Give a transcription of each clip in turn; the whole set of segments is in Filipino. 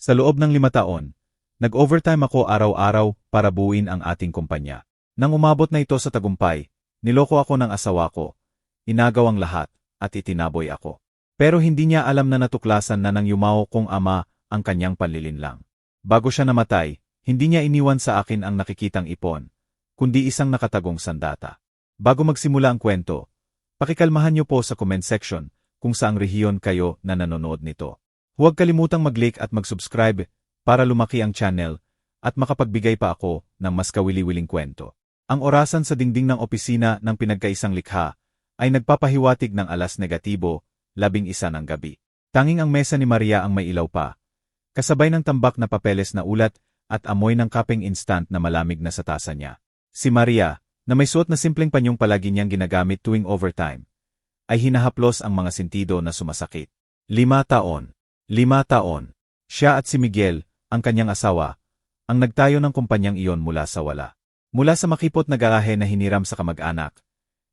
Sa loob ng 5 taon, nag-overtime ako araw-araw para buuin ang ating kumpanya. Nang umabot na ito sa tagumpay, niloko ako ng asawa ko, inagaw ang lahat, at itinaboy ako. Pero hindi niya alam na natuklasan na nang yumao kong ama ang kanyang panlilinlang. Bago siya namatay, hindi niya iniwan sa akin ang nakikitang ipon, kundi isang nakatagong sandata. Bago magsimula ang kwento, pakikalmahan niyo po sa comment section kung saang rehiyon kayo na nanonood nito. Huwag kalimutang mag-like at mag-subscribe para lumaki ang channel at makapagbigay pa ako ng mas kawili-wiling kwento. Ang orasan sa dingding ng opisina ng pinagkaisang likha ay nagpapahiwatig ng alas negatibo, 11 ng gabi. Tanging ang mesa ni Maria ang may ilaw pa, kasabay ng tambak na papeles na ulat at amoy ng kapeng instant na malamig na sa tasa niya. Si Maria, na may suot na simpleng panyong palagi niyang ginagamit tuwing overtime, ay hinahaplos ang mga sentido na sumasakit. 5 taon. 5 taon. Siya at si Miguel, ang kanyang asawa, ang nagtayo ng kumpanyang iyon mula sa wala. Mula sa makipot na garahe na hiniram sa kamag-anak,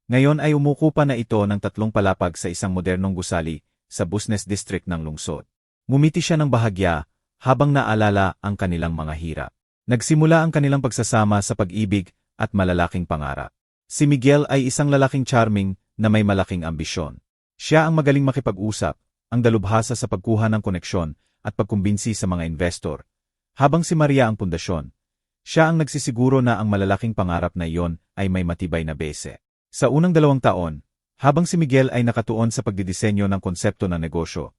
ngayon ay umuko pa na ito ng 3 palapag sa isang modernong gusali sa business district ng lungsod. Ngumiti siya ng bahagya habang naalala ang kanilang mga hirap. Nagsimula ang kanilang pagsasama sa pag-ibig at malalaking pangarap. Si Miguel ay isang lalaking charming na may malaking ambisyon. Siya ang magaling makipag-usap, ang dalubhasa sa pagkuha ng koneksyon at pagkumbinsi sa mga investor. Habang si Maria ang pundasyon, siya ang nagsisiguro na ang malalaking pangarap na iyon ay may matibay na base. Sa unang 2 taon, habang si Miguel ay nakatuon sa pagdidisenyo ng konsepto ng negosyo,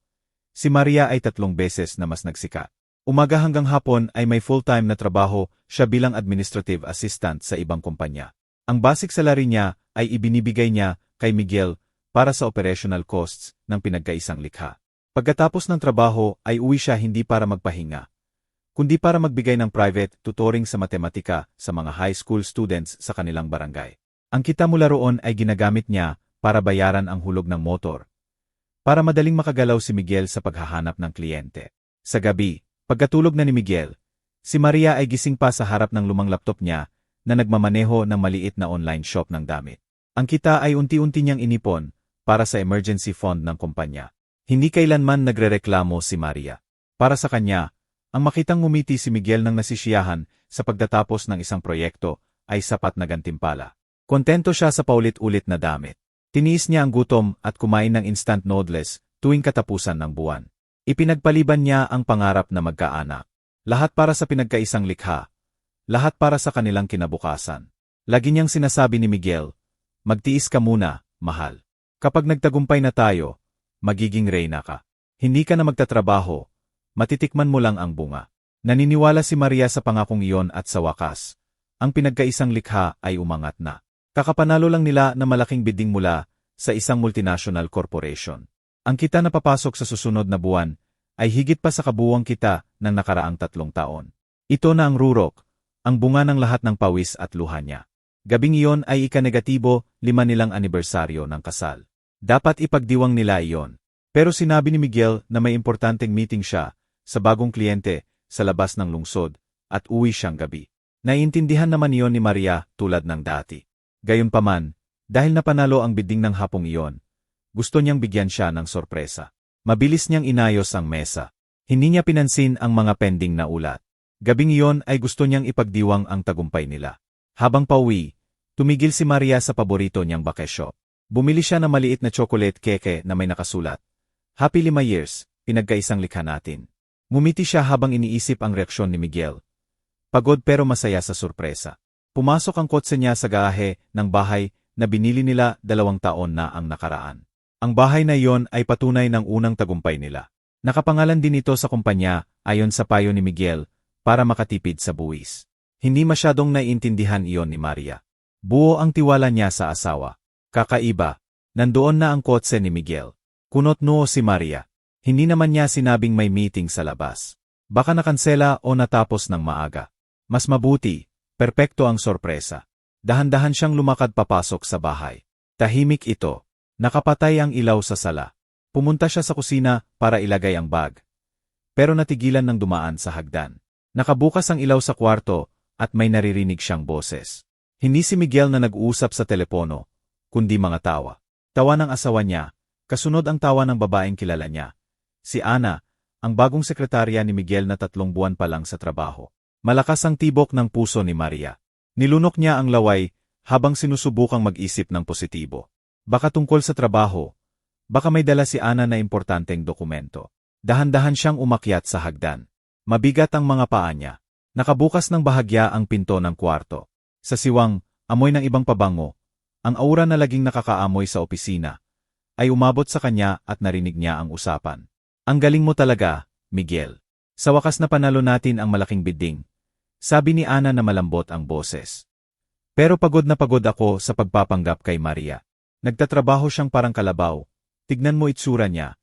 si Maria ay 3 beses na mas nagsikat. Umaga hanggang hapon ay may full-time na trabaho siya bilang administrative assistant sa ibang kumpanya. Ang basic salary niya ay ibinibigay niya kay Miguel para sa operational costs ng pinagkaisang likha. Pagkatapos ng trabaho ay uwi siya hindi para magpahinga, kundi para magbigay ng private tutoring sa matematika sa mga high school students sa kanilang barangay. Ang kita mula roon ay ginagamit niya para bayaran ang hulog ng motor, para madaling makagalaw si Miguel sa paghahanap ng kliyente. Sa gabi, pagkatulog na ni Miguel, si Maria ay gising pa sa harap ng lumang laptop niya na nagmamaneho ng maliit na online shop ng damit. Ang kita ay unti-unti niyang inipon para sa emergency fund ng kumpanya. Hindi kailanman nagrereklamo si Maria. Para sa kanya, ang makitang ngumiti si Miguel ng nasisiyahan sa pagtatapos ng isang proyekto ay sapat na gantimpala. Kontento siya sa paulit-ulit na damit. Tiniis niya ang gutom at kumain ng instant noodles tuwing katapusan ng buwan. Ipinagpaliban niya ang pangarap na magkaanak. Lahat para sa pinagkaisang likha. Lahat para sa kanilang kinabukasan. Lagi niyang sinasabi ni Miguel, magtiis ka muna, mahal. Kapag nagtagumpay na tayo, magiging reyna ka. Hindi ka na magtatrabaho, matitikman mo lang ang bunga. Naniniwala si Maria sa pangakong iyon at sa wakas, ang pinagkaisang likha ay umangat na. Kakapanalo lang nila na malaking bidding mula sa isang multinational corporation. Ang kita na papasok sa susunod na buwan ay higit pa sa kabuuang kita ng nakaraang 3 taon. Ito na ang rurok, ang bunga ng lahat ng pawis at luha niya. Gabing iyon ay ika-negatibo 5 nilang anibersaryo ng kasal. Dapat ipagdiwang nila iyon. Pero sinabi ni Miguel na may importanteng meeting siya sa bagong kliyente sa labas ng lungsod at uwi siyang gabi. Naiintindihan naman iyon ni Maria tulad ng dati. Gayunpaman, dahil napanalo ang bidding ng hapong iyon, gusto niyang bigyan siya ng sorpresa. Mabilis niyang inayos ang mesa. Hindi niya pinansin ang mga pending na ulat. Gabing iyon ay gusto niyang ipagdiwang ang tagumpay nila. Habang pauwi, tumigil si Maria sa paborito niyang bakesyo. Bumili siya ng maliit na chocolate cake na may nakasulat, Happy 5 years, pinagkaisang likha natin. Ngumiti siya habang iniisip ang reaksyon ni Miguel. Pagod pero masaya sa sorpresa. Pumasok ang kotse niya sa garahe ng bahay na binili nila 2 taon na ang nakaraan. Ang bahay na iyon ay patunay ng unang tagumpay nila. Nakapangalan din ito sa kumpanya ayon sa payo ni Miguel para makatipid sa buwis. Hindi masyadong naiintindihan iyon ni Maria. Buo ang tiwala niya sa asawa. Kakaiba, nandoon na ang kotse ni Miguel. Kunot noo si Maria. Hindi naman niya sinabing may meeting sa labas. Baka nakansela o natapos ng maaga. Mas mabuti, perpekto ang sorpresa. Dahan-dahan siyang lumakad papasok sa bahay. Tahimik ito. Nakapatay ang ilaw sa sala. Pumunta siya sa kusina para ilagay ang bag. Pero natigilan ng dumaan sa hagdan. Nakabukas ang ilaw sa kwarto at may naririnig siyang boses. Hindi si Miguel na nag-uusap sa telepono, kundi mga tawa. Tawa ng asawa niya, kasunod ang tawa ng babaeng kilala niya. Si Ana, ang bagong sekretarya ni Miguel na 3 buwan pa lang sa trabaho. Malakas ang tibok ng puso ni Maria. Nilunok niya ang laway habang sinusubukang mag-isip ng positibo. Baka tungkol sa trabaho, baka may dala si Ana na importanteng dokumento. Dahan-dahan siyang umakyat sa hagdan. Mabigat ang mga paa niya. Nakabukas ng bahagya ang pinto ng kwarto. Sa siwang, amoy ng ibang pabango, ang aura na laging nakakaamoy sa opisina, ay umabot sa kanya at narinig niya ang usapan. Ang galing mo talaga, Miguel. Sa wakas na panalo natin ang malaking bidding. Sabi ni Ana na malambot ang boses. Pero pagod na pagod ako sa pagpapanggap kay Maria. Nagtatrabaho siyang parang kalabaw. Tignan mo itsura niya.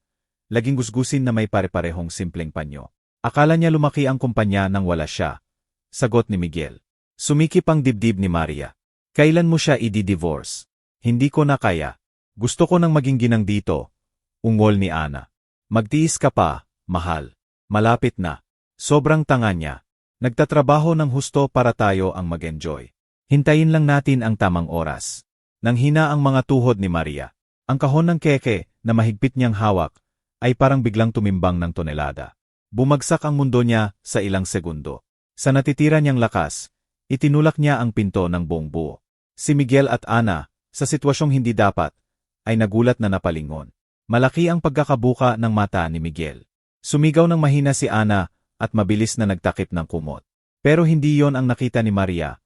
Laging gusgusin na may pare-parehong simpleng panyo. Akala niya lumaki ang kumpanya nang wala siya. Sagot ni Miguel. Sumikip ang dibdib ni Maria. Kailan mo siya i-divorce? Hindi ko na kaya. Gusto ko nang maging ginang dito. Ungol ni Ana. Magtiis ka pa, mahal. Malapit na. Sobrang tanga niya. Nagtatrabaho ng husto para tayo ang mag-enjoy. Hintayin lang natin ang tamang oras. Nang hina ang mga tuhod ni Maria. Ang kahon ng keke na mahigpit niyang hawak ay parang biglang tumimbang ng tonelada. Bumagsak ang mundo niya sa ilang segundo. Sa natitira niyang lakas, itinulak niya ang pinto ng buong buo. Si Miguel at Ana, sa sitwasyong hindi dapat, ay nagulat na napalingon. Malaki ang pagkakabuka ng mata ni Miguel. Sumigaw ng mahina si Ana at mabilis na nagtakip ng kumot. Pero hindi yon ang nakita ni Maria,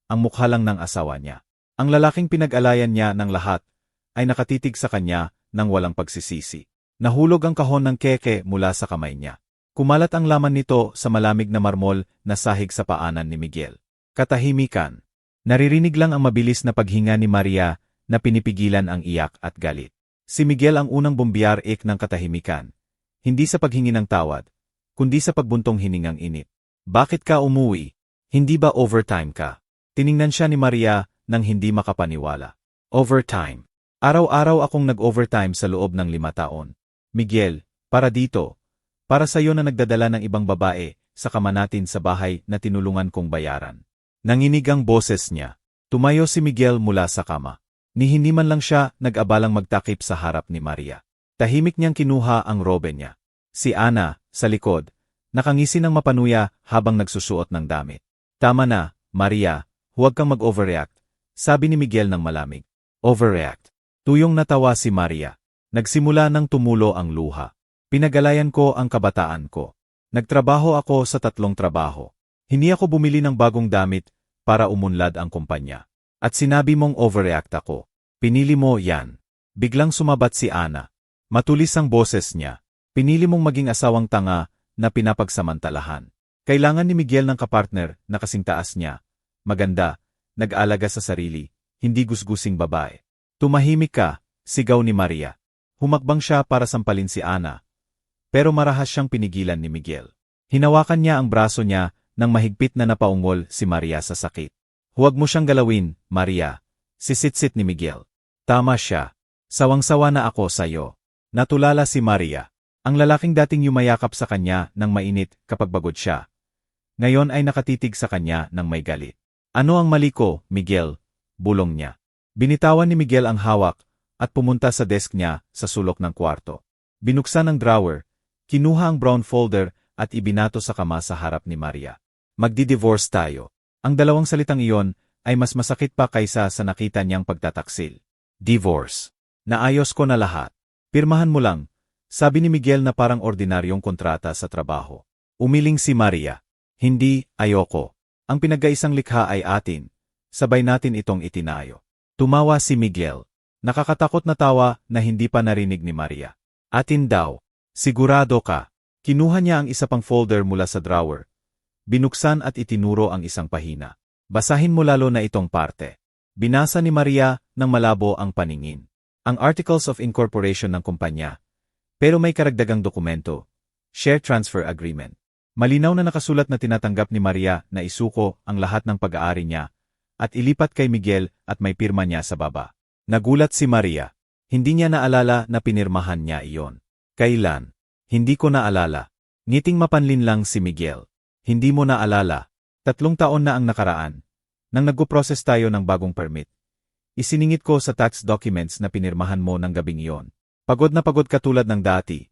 ang mukha lang ng asawa niya. Ang lalaking pinag-alayan niya ng lahat ay nakatitig sa kanya nang walang pagsisisi. Nahulog ang kahon ng keke mula sa kamay niya. Kumalat ang laman nito sa malamig na marmol na sahig sa paanan ni Miguel. Katahimikan. Naririnig lang ang mabilis na paghinga ni Maria na pinipigilan ang iyak at galit. Si Miguel ang unang bumbiyar-ik ng katahimikan. Hindi sa paghingi ng tawad, kundi sa pagbuntong hiningang init. Bakit ka umuwi? Hindi ba overtime ka? Tiningnan siya ni Maria nang hindi makapaniwala. Overtime. Araw-araw akong nag-overtime sa loob ng 5 taon. Miguel, para dito. Para sa'yo na nagdadala ng ibang babae sa kama natin sa bahay na tinulungan kong bayaran. Nanginig ang boses niya. Tumayo si Miguel mula sa kama. Ni hindi man lang siya nag-abalang magtakip sa harap ni Maria. Tahimik niyang kinuha ang robe niya. Si Ana, sa likod, nakangisi ng mapanuya habang nagsusuot ng damit. Tama na, Maria, huwag kang mag-overreact, sabi ni Miguel ng malamig. Overreact. Tuyong natawa si Maria. Nagsimula ng tumulo ang luha. Pinagalayan ko ang kabataan ko. Nagtrabaho ako sa 3 trabaho. Hindi ako bumili ng bagong damit para umunlad ang kumpanya. At sinabi mong overreact ako. Pinili mo yan. Biglang sumabat si Ana. Matulis ang boses niya. Pinili mong maging asawang tanga na pinapagsamantalahan. Kailangan ni Miguel ng kapartner na kasing taas niya. Maganda, nag-alaga sa sarili, hindi gusgusing babae. Tumahimik ka, sigaw ni Maria. Humakbang siya para sampalin si Ana. Pero marahas siyang pinigilan ni Miguel. Hinawakan niya ang braso niya nang mahigpit na napaungol si Maria sa sakit. Huwag mo siyang galawin, Maria. Sisitsit ni Miguel. Tama siya. Sawang-sawa na ako sa'yo. Natulala si Maria. Ang lalaking dating yumayakap sa kanya ng mainit kapag bagod siya. Ngayon ay nakatitig sa kanya ng may galit. Ano ang mali ko, Miguel? Bulong niya. Binitawan ni Miguel ang hawak at pumunta sa desk niya sa sulok ng kwarto. Binuksan ang drawer, kinuha ang brown folder at ibinato sa kama sa harap ni Maria. Magdi-divorce tayo. Ang 2 salitang iyon ay mas masakit pa kaysa sa nakita niyang pagtataksil. Divorce. Naayos ko na lahat. Pirmahan mo lang. Sabi ni Miguel na parang ordinaryong kontrata sa trabaho. Umiling si Maria. Hindi, ayoko. Ang pinagkaisang likha ay atin. Sabay natin itong itinayo. Tumawa si Miguel. Nakakatakot na tawa na hindi pa narinig ni Maria. Atin daw. Sigurado ka. Kinuha niya ang isa pang folder mula sa drawer. Binuksan at itinuro ang isang pahina. Basahin mo lalo na itong parte. Binasa ni Maria nang malabo ang paningin. Ang Articles of Incorporation ng kumpanya. Pero may karagdagang dokumento. Share Transfer Agreement. Malinaw na nakasulat na tinatanggap ni Maria na isuko ang lahat ng pag-aari niya at ilipat kay Miguel at may pirma niya sa baba. Nagulat si Maria. Hindi niya naalala na pinirmahan niya iyon. Kailan? Hindi ko naalala. Ngiting mapanlin lang si Miguel. Hindi mo naalala. 3 taon na ang nakaraan. Nang nagpo-process tayo ng bagong permit. Isiningit ko sa tax documents na pinirmahan mo ng gabing iyon. Pagod na pagod ka tulad ng dati.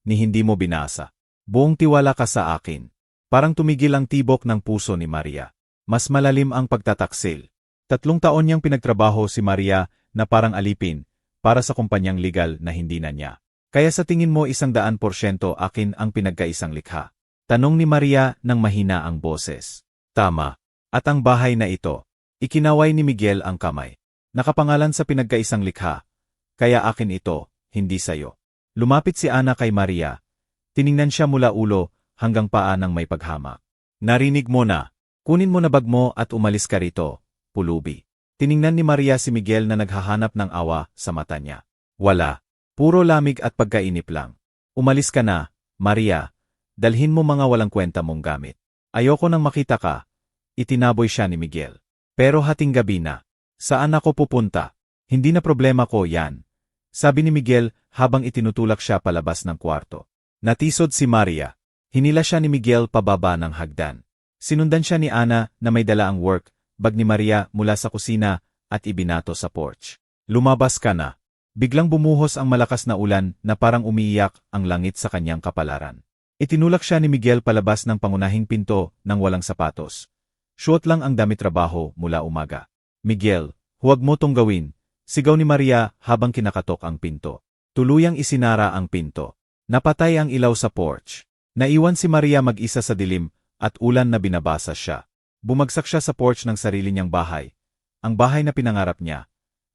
Ni hindi mo binasa. Buong tiwala ka sa akin. Parang tumigil ang tibok ng puso ni Maria. Mas malalim ang pagtataksil. 3 taon niyang pinagtrabaho si Maria na parang alipin para sa kumpanyang legal na hindi na niya. Kaya sa tingin mo 100% akin ang pinagkaisang likha? Tanong ni Maria nang mahina ang boses. Tama. At ang bahay na ito, ikinaway ni Miguel ang kamay. Nakapangalan sa pinagkaisang likha. Kaya akin ito, hindi sayo. Lumapit si Ana kay Maria. Tiningnan siya mula ulo hanggang paa ng may paghamak. Narinig mo na. Kunin mo na bag mo at umalis ka rito, pulubi. Tiningnan ni Maria si Miguel na naghahanap ng awa sa mata niya. Wala. Puro lamig at pagkainip lang. Umalis ka na, Maria. Dalhin mo mga walang kwenta mong gamit. Ayoko nang makita ka. Itinaboy siya ni Miguel. Pero hating gabi na. Saan ako pupunta? Hindi na problema ko yan. Sabi ni Miguel habang itinutulak siya palabas ng kwarto. Natisod si Maria. Hinila siya ni Miguel pababa ng hagdan. Sinundan siya ni Ana na may dala ang work bag ni Maria mula sa kusina at ibinato sa porch. Lumabas ka na. Biglang bumuhos ang malakas na ulan na parang umiiyak ang langit sa kanyang kapalaran. Itinulak siya ni Miguel palabas ng pangunahing pinto ng walang sapatos. Suot lang ang damit trabaho mula umaga. Miguel, huwag mo tong gawin, sigaw ni Maria habang kinakatok ang pinto. Tuluyang isinara ang pinto. Napatay ang ilaw sa porch. Naiwan si Maria mag-isa sa dilim at ulan na binabasa siya. Bumagsak siya sa porch ng sarili niyang bahay. Ang bahay na pinangarap niya.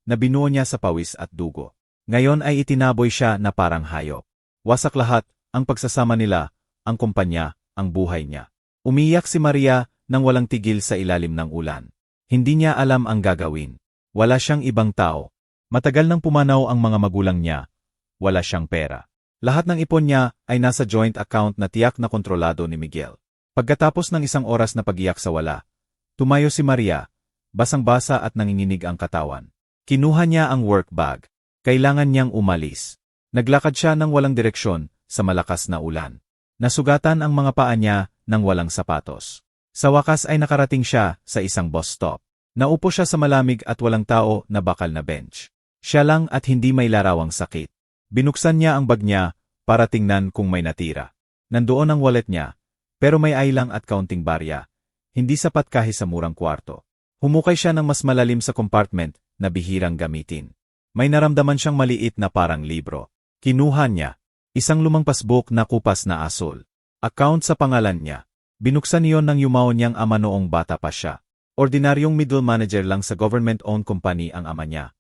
Na binuo niya sa pawis at dugo. Ngayon ay itinaboy siya na parang hayop. Wasak lahat, ang pagsasama nila, ang kumpanya, ang buhay niya. Umiyak si Maria nang walang tigil sa ilalim ng ulan. Hindi niya alam ang gagawin. Wala siyang ibang tao. Matagal nang pumanaw ang mga magulang niya. Wala siyang pera. Lahat ng ipon niya ay nasa joint account na tiyak na kontrolado ni Miguel. Pagkatapos ng 1 oras na pag-iyak sa wala, tumayo si Maria, basang-basa at nanginginig ang katawan. Kinuha niya ang work bag. Kailangan niyang umalis. Naglakad siya ng walang direksyon sa malakas na ulan. Nasugatan ang mga paa niya ng walang sapatos. Sa wakas ay nakarating siya sa isang bus stop. Naupo siya sa malamig at walang tao na bakal na bench. Siya lang at hindi may larawang sakit. Binuksan niya ang bag niya para tingnan kung may natira. Nandoon ang wallet niya, pero may ailang at kaunting barya. Hindi sapat kahit sa murang kwarto. Humukay siya ng mas malalim sa compartment na bihirang gamitin. May naramdaman siyang maliit na parang libro. Kinuha niya. Isang lumang passbook na kupas na asul. Account sa pangalan niya. Binuksan niyon ng yumao niyang ama noong bata pa siya. Ordinaryong middle manager lang sa government-owned company ang ama niya.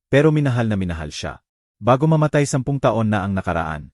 Pero minahal na minahal siya. Bago mamatay 10 taon na ang nakaraan,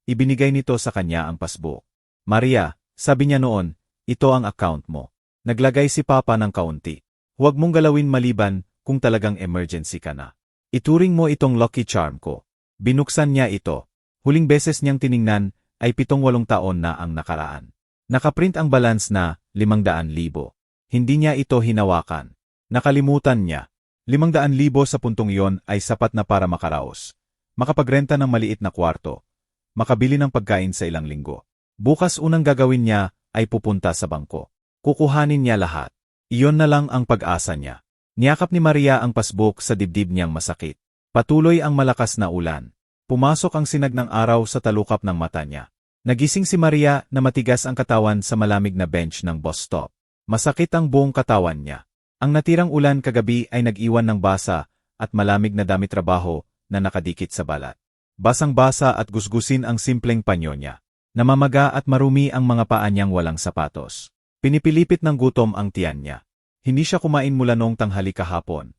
ibinigay nito sa kanya ang passbook. Maria, sabi niya noon, ito ang account mo. Naglagay si Papa ng kaunti. Huwag mong galawin maliban kung talagang emergency ka na. Ituring mo itong lucky charm ko. Binuksan niya ito. Huling beses niyang tiningnan ay 7-8 taon na ang nakaraan. Nakaprint ang balance na 500,000. Hindi niya ito hinawakan. Nakalimutan niya. 500,000 sa puntong iyon ay sapat na para makaraos. Makapagrenta ng maliit na kwarto. Makabili ng pagkain sa ilang linggo. Bukas unang gagawin niya ay pupunta sa bangko. Kukuhanin niya lahat. Iyon na lang ang pag-asa niya. Niyakap ni Maria ang passbook sa dibdib niyang masakit. Patuloy ang malakas na ulan. Pumasok ang sinag ng araw sa talukap ng mata niya. Nagising si Maria na matigas ang katawan sa malamig na bench ng bus stop. Masakit ang buong katawan niya. Ang natirang ulan kagabi ay nag-iwan ng basa at malamig na damit trabaho na nakadikit sa balat. Basang-basa at gusgusin ang simpleng panyo niya. Namamaga at marumi ang mga paa niyang walang sapatos. Pinipilipit ng gutom ang tiyan niya. Hindi siya kumain mula noong tanghali kahapon.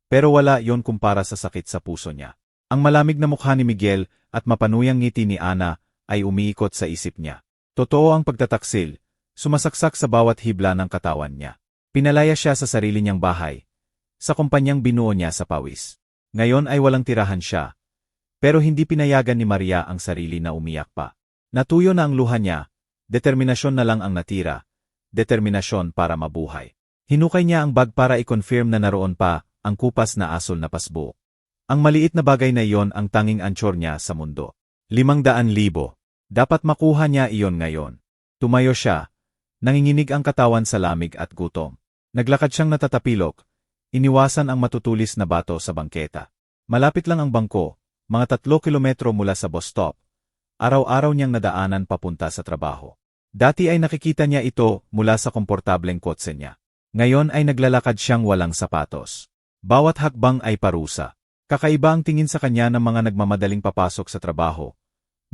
Pero wala yon kumpara sa sakit sa puso niya. Ang malamig na mukha ni Miguel at mapanuyang ngiti ni Ana ay umiikot sa isip niya. Totoo ang pagtataksil, sumasaksak sa bawat hibla ng katawan niya. Pinalaya siya sa sarili niyang bahay, sa kumpanyang binuo niya sa pawis. Ngayon ay walang tirahan siya. Pero hindi pinayagan ni Maria ang sarili na umiyak pa. Natuyo na ang luha niya, determinasyon na lang ang natira, determinasyon para mabuhay. Hinukay niya ang bag para i-confirm na naroon pa ang kupas na asul na passbook. Ang maliit na bagay na iyon ang tanging anchor niya sa mundo. 500,000. Dapat makuha niya iyon ngayon. Tumayo siya. Nanginginig ang katawan sa lamig at gutom. Naglakad siyang natatapilok. Iniwasan ang matutulis na bato sa bangketa. Malapit lang ang bangko, mga 3 kilometro mula sa bus stop. araw-araw niyang nadaanan papunta sa trabaho. Dati ay nakikita niya ito mula sa komportableng kotse niya. Ngayon ay naglalakad siyang walang sapatos. Bawat hakbang ay parusa. Kakaiba ang tingin sa kanya ng mga nagmamadaling papasok sa trabaho.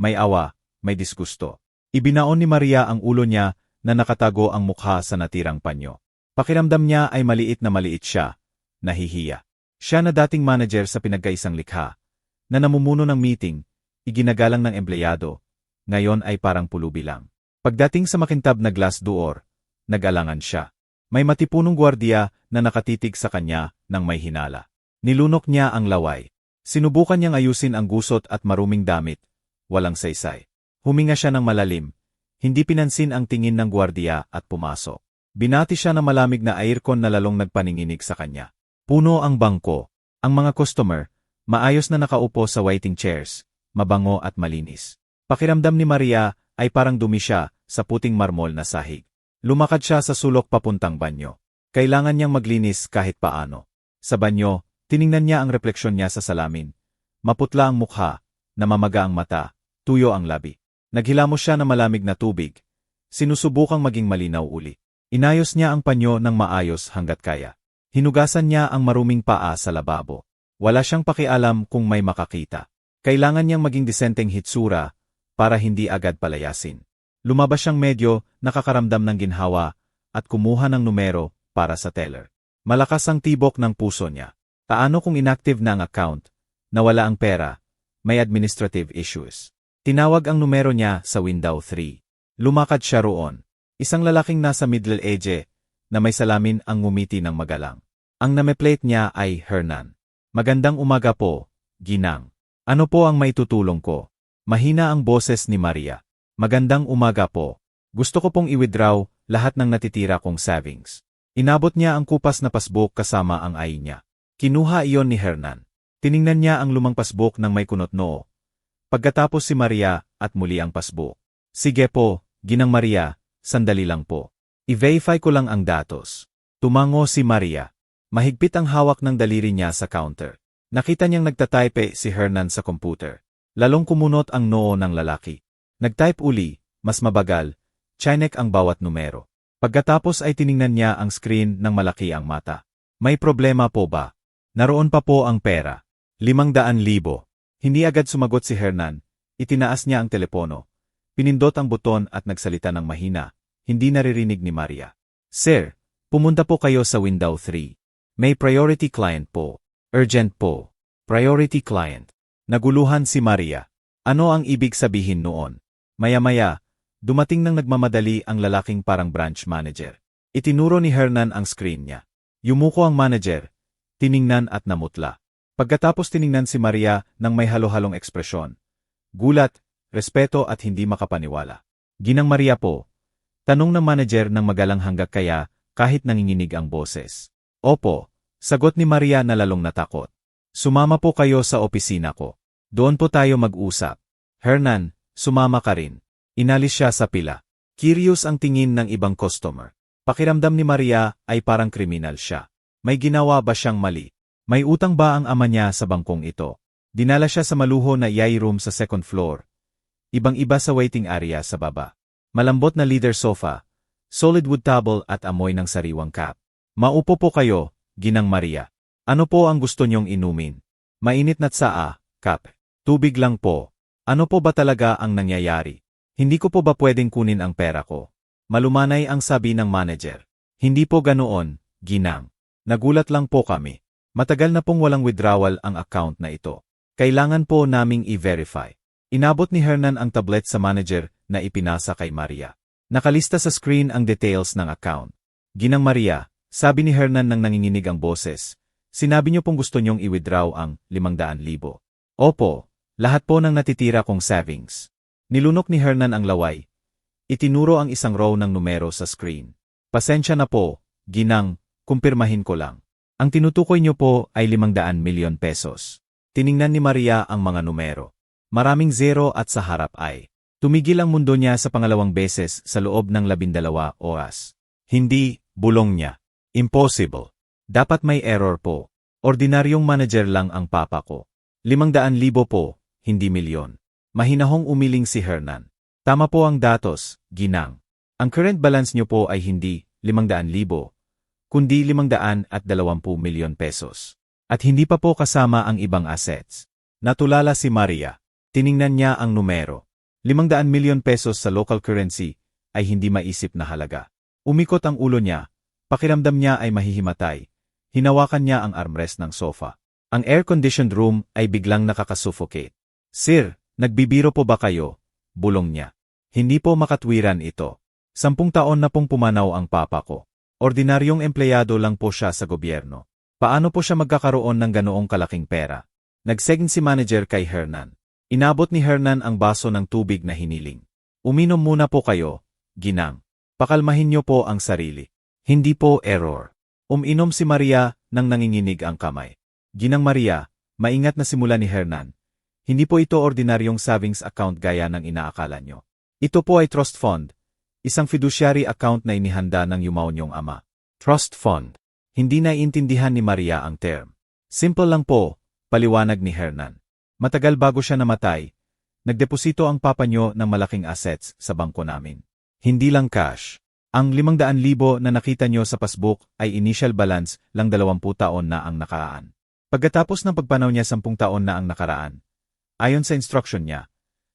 May awa, may disgusto. Ibinaon ni Maria ang ulo niya na nakatago ang mukha sa natirang panyo. Pakiramdam niya ay maliit siya, nahihiya. Siya na dating manager sa pinagkaisang likha, na namumuno ng meeting, iginagalang ng empleyado, ngayon ay parang pulubi lang. Pagdating sa makintab na glass door, nag-alangan siya. May matipunong gwardiya na nakatitig sa kanya nang may hinala. Nilunok niya ang laway. Sinubukan niyang ayusin ang gusot at maruming damit. Walang saysay. Huminga siya ng malalim. Hindi pinansin ang tingin ng gwardiya at pumasok. Binati siya ng malamig na aircon na lalong nagpaninginig sa kanya. Puno ang bangko. Ang mga customer, maayos na nakaupo sa waiting chairs, mabango at malinis. Pakiramdam ni Maria ay parang dumi siya sa puting marmol na sahig. Lumakad siya sa sulok papuntang banyo. Kailangan niyang maglinis kahit paano. Sa banyo, tiningnan niya ang refleksyon niya sa salamin. Maputla ang mukha, namamaga ang mata, tuyo ang labi. Naghilamos siya ng malamig na tubig. Sinusubukang maging malinaw uli. Inayos niya ang panyo ng maayos hanggat kaya. Hinugasan niya ang maruming paa sa lababo. Wala siyang pakialam kung may makakita. Kailangan niyang maging disenteng hitsura para hindi agad palayasin. Lumabas siyang medyo nakakaramdam ng ginhawa at kumuha ng numero para sa teller. Malakas ang tibok ng puso niya. Paano kung inactive na ang account, nawala ang pera, may administrative issues. Tinawag ang numero niya sa window 3. Lumakad siya roon. Isang lalaking nasa middle age na may salamin ang ngumiti ng magalang. Ang nameplate niya ay Hernan. Magandang umaga po, Ginang. Ano po ang maitutulong ko? Mahina ang boses ni Maria. Magandang umaga po. Gusto ko pong i-withdraw lahat ng natitira kong savings. Inabot niya ang kupas na passbook kasama ang ay niya. Kinuha iyon ni Hernan. Tiningnan niya ang lumang passbook ng may kunot noo. Pagkatapos si Maria at muli ang passbook. Sige po, Ginang Maria, sandali lang po. I-verify ko lang ang datos. Tumango si Maria. Mahigpit ang hawak ng daliri niya sa counter. Nakita niyang nagtatype si Hernan sa computer. Lalong kumunot ang noo ng lalaki. Nagtype uli, mas mabagal, chinek ang bawat numero. Pagkatapos ay tiningnan niya ang screen ng malaki ang mata. May problema po ba? Naroon pa po ang pera. 500,000. Hindi agad sumagot si Hernan. Itinaas niya ang telepono. Pinindot ang buton at nagsalita ng mahina. Hindi naririnig ni Maria. Sir, pumunta po kayo sa window 3. May priority client po. Urgent po. Priority client. Naguluhan si Maria. Ano ang ibig sabihin noon? Maya-maya, dumating nang nagmamadali ang lalaking parang branch manager. Itinuro ni Hernan ang screen niya. Yumuko ang manager. Tiningnan at namutla. Pagkatapos tiningnan si Maria ng may halo-halong ekspresyon. Gulat, respeto at hindi makapaniwala. Ginang Maria po. Tanong ng manager ng magalang hanggang kaya kahit nanginginig ang boses. Opo, sagot ni Maria na lalong natakot. Sumama po kayo sa opisina ko. Doon po tayo mag-usap. Hernan, sumama ka rin. Inalis siya sa pila. Curious ang tingin ng ibang customer. Pakiramdam ni Maria ay parang kriminal siya. May ginawa ba siyang mali? May utang ba ang ama niya sa bangkong ito? Dinala siya sa maluho na yay room sa second floor. Ibang-iba sa waiting area sa baba. Malambot na leather sofa, solid wood table at amoy ng sariwang cup. Maupo po kayo, Ginang Maria. Ano po ang gusto niyong inumin? Mainit na tsaa, cup. Tubig lang po. Ano po ba talaga ang nangyayari? Hindi ko po ba pwedeng kunin ang pera ko? Malumanay ang sabi ng manager. Hindi po ganoon, Ginang. Nagulat lang po kami. Matagal na pong walang withdrawal ang account na ito. Kailangan po naming i-verify. Inabot ni Hernan ang tablet sa manager na ipinasa kay Maria. Nakalista sa screen ang details ng account. Ginang Maria, sabi ni Hernan nang nanginginig ang boses. Sinabi niyo pong gusto niyong i-withdraw ang 500,000. Opo, lahat po ng natitira kong savings. Nilunok ni Hernan ang laway. Itinuro ang isang row ng numero sa screen. Pasensya na po, Ginang, kumpirmahin ko lang. Ang tinutukoy niyo po ay 500 milyon pesos. Tiningnan ni Maria ang mga numero. Maraming zero at sa harap ay. Tumigil ang mundo niya sa pangalawang beses sa loob ng 12 oras. Hindi, bulong niya. Impossible. Dapat may error po. Ordinaryong manager lang ang papa ko. 500,000 po, hindi milyon. Mahinahong umiling si Hernan. Tama po ang datos, ginang. Ang current balance niyo po ay hindi 500,000, kundi 520 milyon pesos. At hindi pa po kasama ang ibang assets. Natulala si Maria. Tiningnan niya ang numero. 500 milyon pesos sa local currency ay hindi maisip na halaga. Umikot ang ulo niya. Pakiramdam niya ay mahihimatay. Hinawakan niya ang armrest ng sofa. Ang air-conditioned room ay biglang nakakasuffocate. Sir, nagbibiro po ba kayo? Bulong niya. Hindi po makatwiran ito. 10 taon na pong pumanaw ang papa ko. Ordinaryong empleyado lang po siya sa gobyerno. Paano po siya magkakaroon ng ganoong kalaking pera? Nagsegn si manager kay Hernan. Inabot ni Hernan ang baso ng tubig na hiniling. Uminom muna po kayo, ginang. Pakalmahin niyo po ang sarili. Hindi po error. Uminom si Maria nang nanginginig ang kamay. Ginang Maria, maingat na simula ni Hernan. Hindi po ito ordinaryong savings account gaya ng inaakala nyo. Ito po ay trust fund, isang fiduciary account na inihanda ng yumaw niyong ama. Trust fund. Hindi naiintindihan ni Maria ang term. Simple lang po, paliwanag ni Hernan. Matagal bago siya namatay, nagdeposito ang papa nyo ng malaking assets sa bangko namin. Hindi lang cash. Ang 500,000 na nakita nyo sa passbook ay initial balance lang 20 taon na ang nakaraan. Pagkatapos ng pagpanaw niya 10 taon na ang nakaraan, ayon sa instruction niya,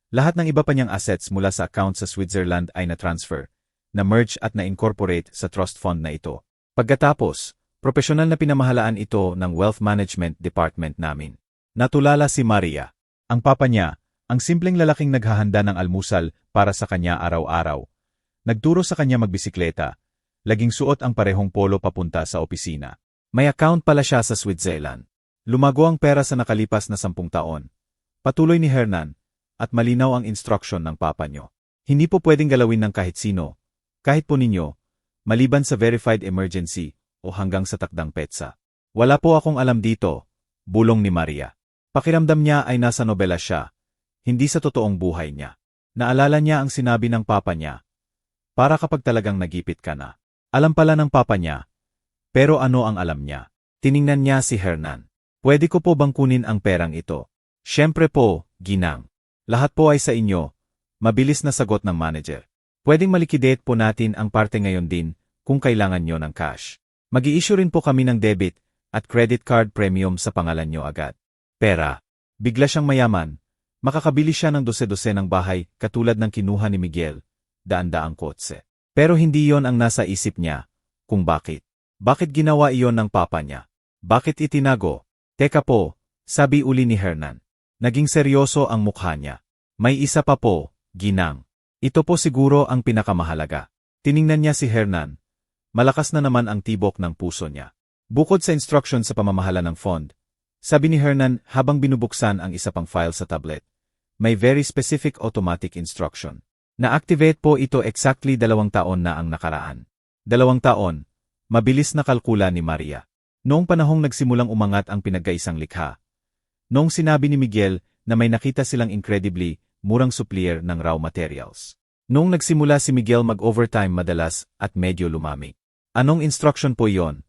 lahat ng iba pa niyang assets mula sa account sa Switzerland ay na-transfer, na-merge at na-incorporate sa trust fund na ito. Pagkatapos, profesional na pinamahalaan ito ng Wealth Management Department namin. Natulala si Maria. Ang papa niya, ang simpleng lalaking naghahanda ng almusal para sa kanya araw-araw. Nagturo sa kanya magbisikleta, laging suot ang parehong polo papunta sa opisina. May account pala siya sa Switzerland. Lumago ang pera sa nakalipas na 10 taon. Patuloy ni Hernan, at malinaw ang instruction ng papa nyo. Hindi po pwedeng galawin ng kahit sino, kahit po ninyo, maliban sa verified emergency o hanggang sa takdang petsa. Wala po akong alam dito, bulong ni Maria. Pakiramdam niya ay nasa nobela siya, hindi sa totoong buhay niya. Naalala niya ang sinabi ng papa niya, para kapag talagang nagipit ka na. Alam pala ng papa niya, pero ano ang alam niya? Tiningnan niya si Hernan. Pwede ko po bang kunin ang perang ito? Siyempre po, ginang. Lahat po ay sa inyo, mabilis na sagot ng manager. Pwedeng malikidate po natin ang parte ngayon din kung kailangan nyo ng cash. Mag-i-issue rin po kami ng debit at credit card premium sa pangalan nyo agad. Pera. Bigla siyang mayaman. Makakabili siya ng 12 ng bahay katulad ng kinuha ni Miguel, daan-daang kotse. Pero hindi yon ang nasa isip niya, kung bakit. Bakit ginawa iyon ng papa niya? Bakit itinago? Teka po, sabi uli ni Hernan. Naging seryoso ang mukha niya. May isa pa po, ginang. Ito po siguro ang pinakamahalaga. Tiningnan niya si Hernan. Malakas na naman ang tibok ng puso niya. Bukod sa instruction sa pamamahala ng fund, sabi ni Hernan habang binubuksan ang isa pang file sa tablet, may very specific automatic instruction. Na-activate po ito exactly 2 taon na ang nakaraan. 2 taon, mabilis na kalkula ni Maria. Noong panahong nagsimulang umangat ang pinagkaisang likha. Noong sinabi ni Miguel na may nakita silang incredibly murang supplier ng raw materials. Noong nagsimula si Miguel mag-overtime madalas at medyo lumamig. Anong instruction po iyon?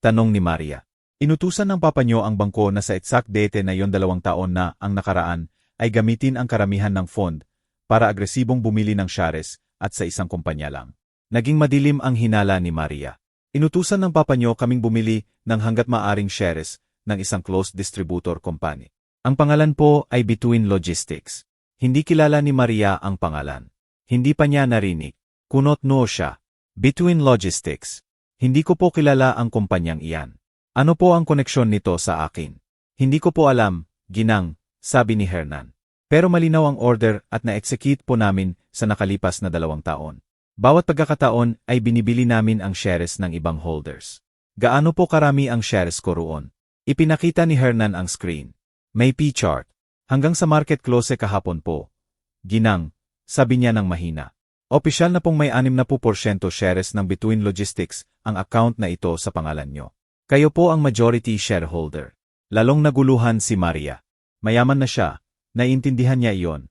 Tanong ni Maria. Inutusan ng papa nyo ang bangko na sa exact date na yon 2 taon na ang nakaraan ay gamitin ang karamihan ng fund para agresibong bumili ng shares at sa isang kumpanya lang. Naging madilim ang hinala ni Maria. Inutusan ng papa nyo kaming bumili ng hanggat maaring shares ng isang closed distributor company. Ang pangalan po ay Between Logistics. Hindi kilala ni Maria ang pangalan. Hindi pa niya narinig. Kunot no siya. Between Logistics. Hindi ko po kilala ang kumpanyang iyan. Ano po ang koneksyon nito sa akin? Hindi ko po alam, ginang, sabi ni Hernan. Pero malinaw ang order at na-execute po namin sa nakalipas na 2 taon. Bawat pagkakataon ay binibili namin ang shares ng ibang holders. Gaano po karami ang shares ko roon? Ipinakita ni Hernan ang screen. May P-chart. Hanggang sa market close kahapon po. Ginang, sabi niya ng mahina. Opisyal na pong may 60% shares ng Between Logistics ang account na ito sa pangalan nyo. Kayo po ang majority shareholder. Lalong naguluhan si Maria. Mayaman na siya, naiintindihan niya iyon.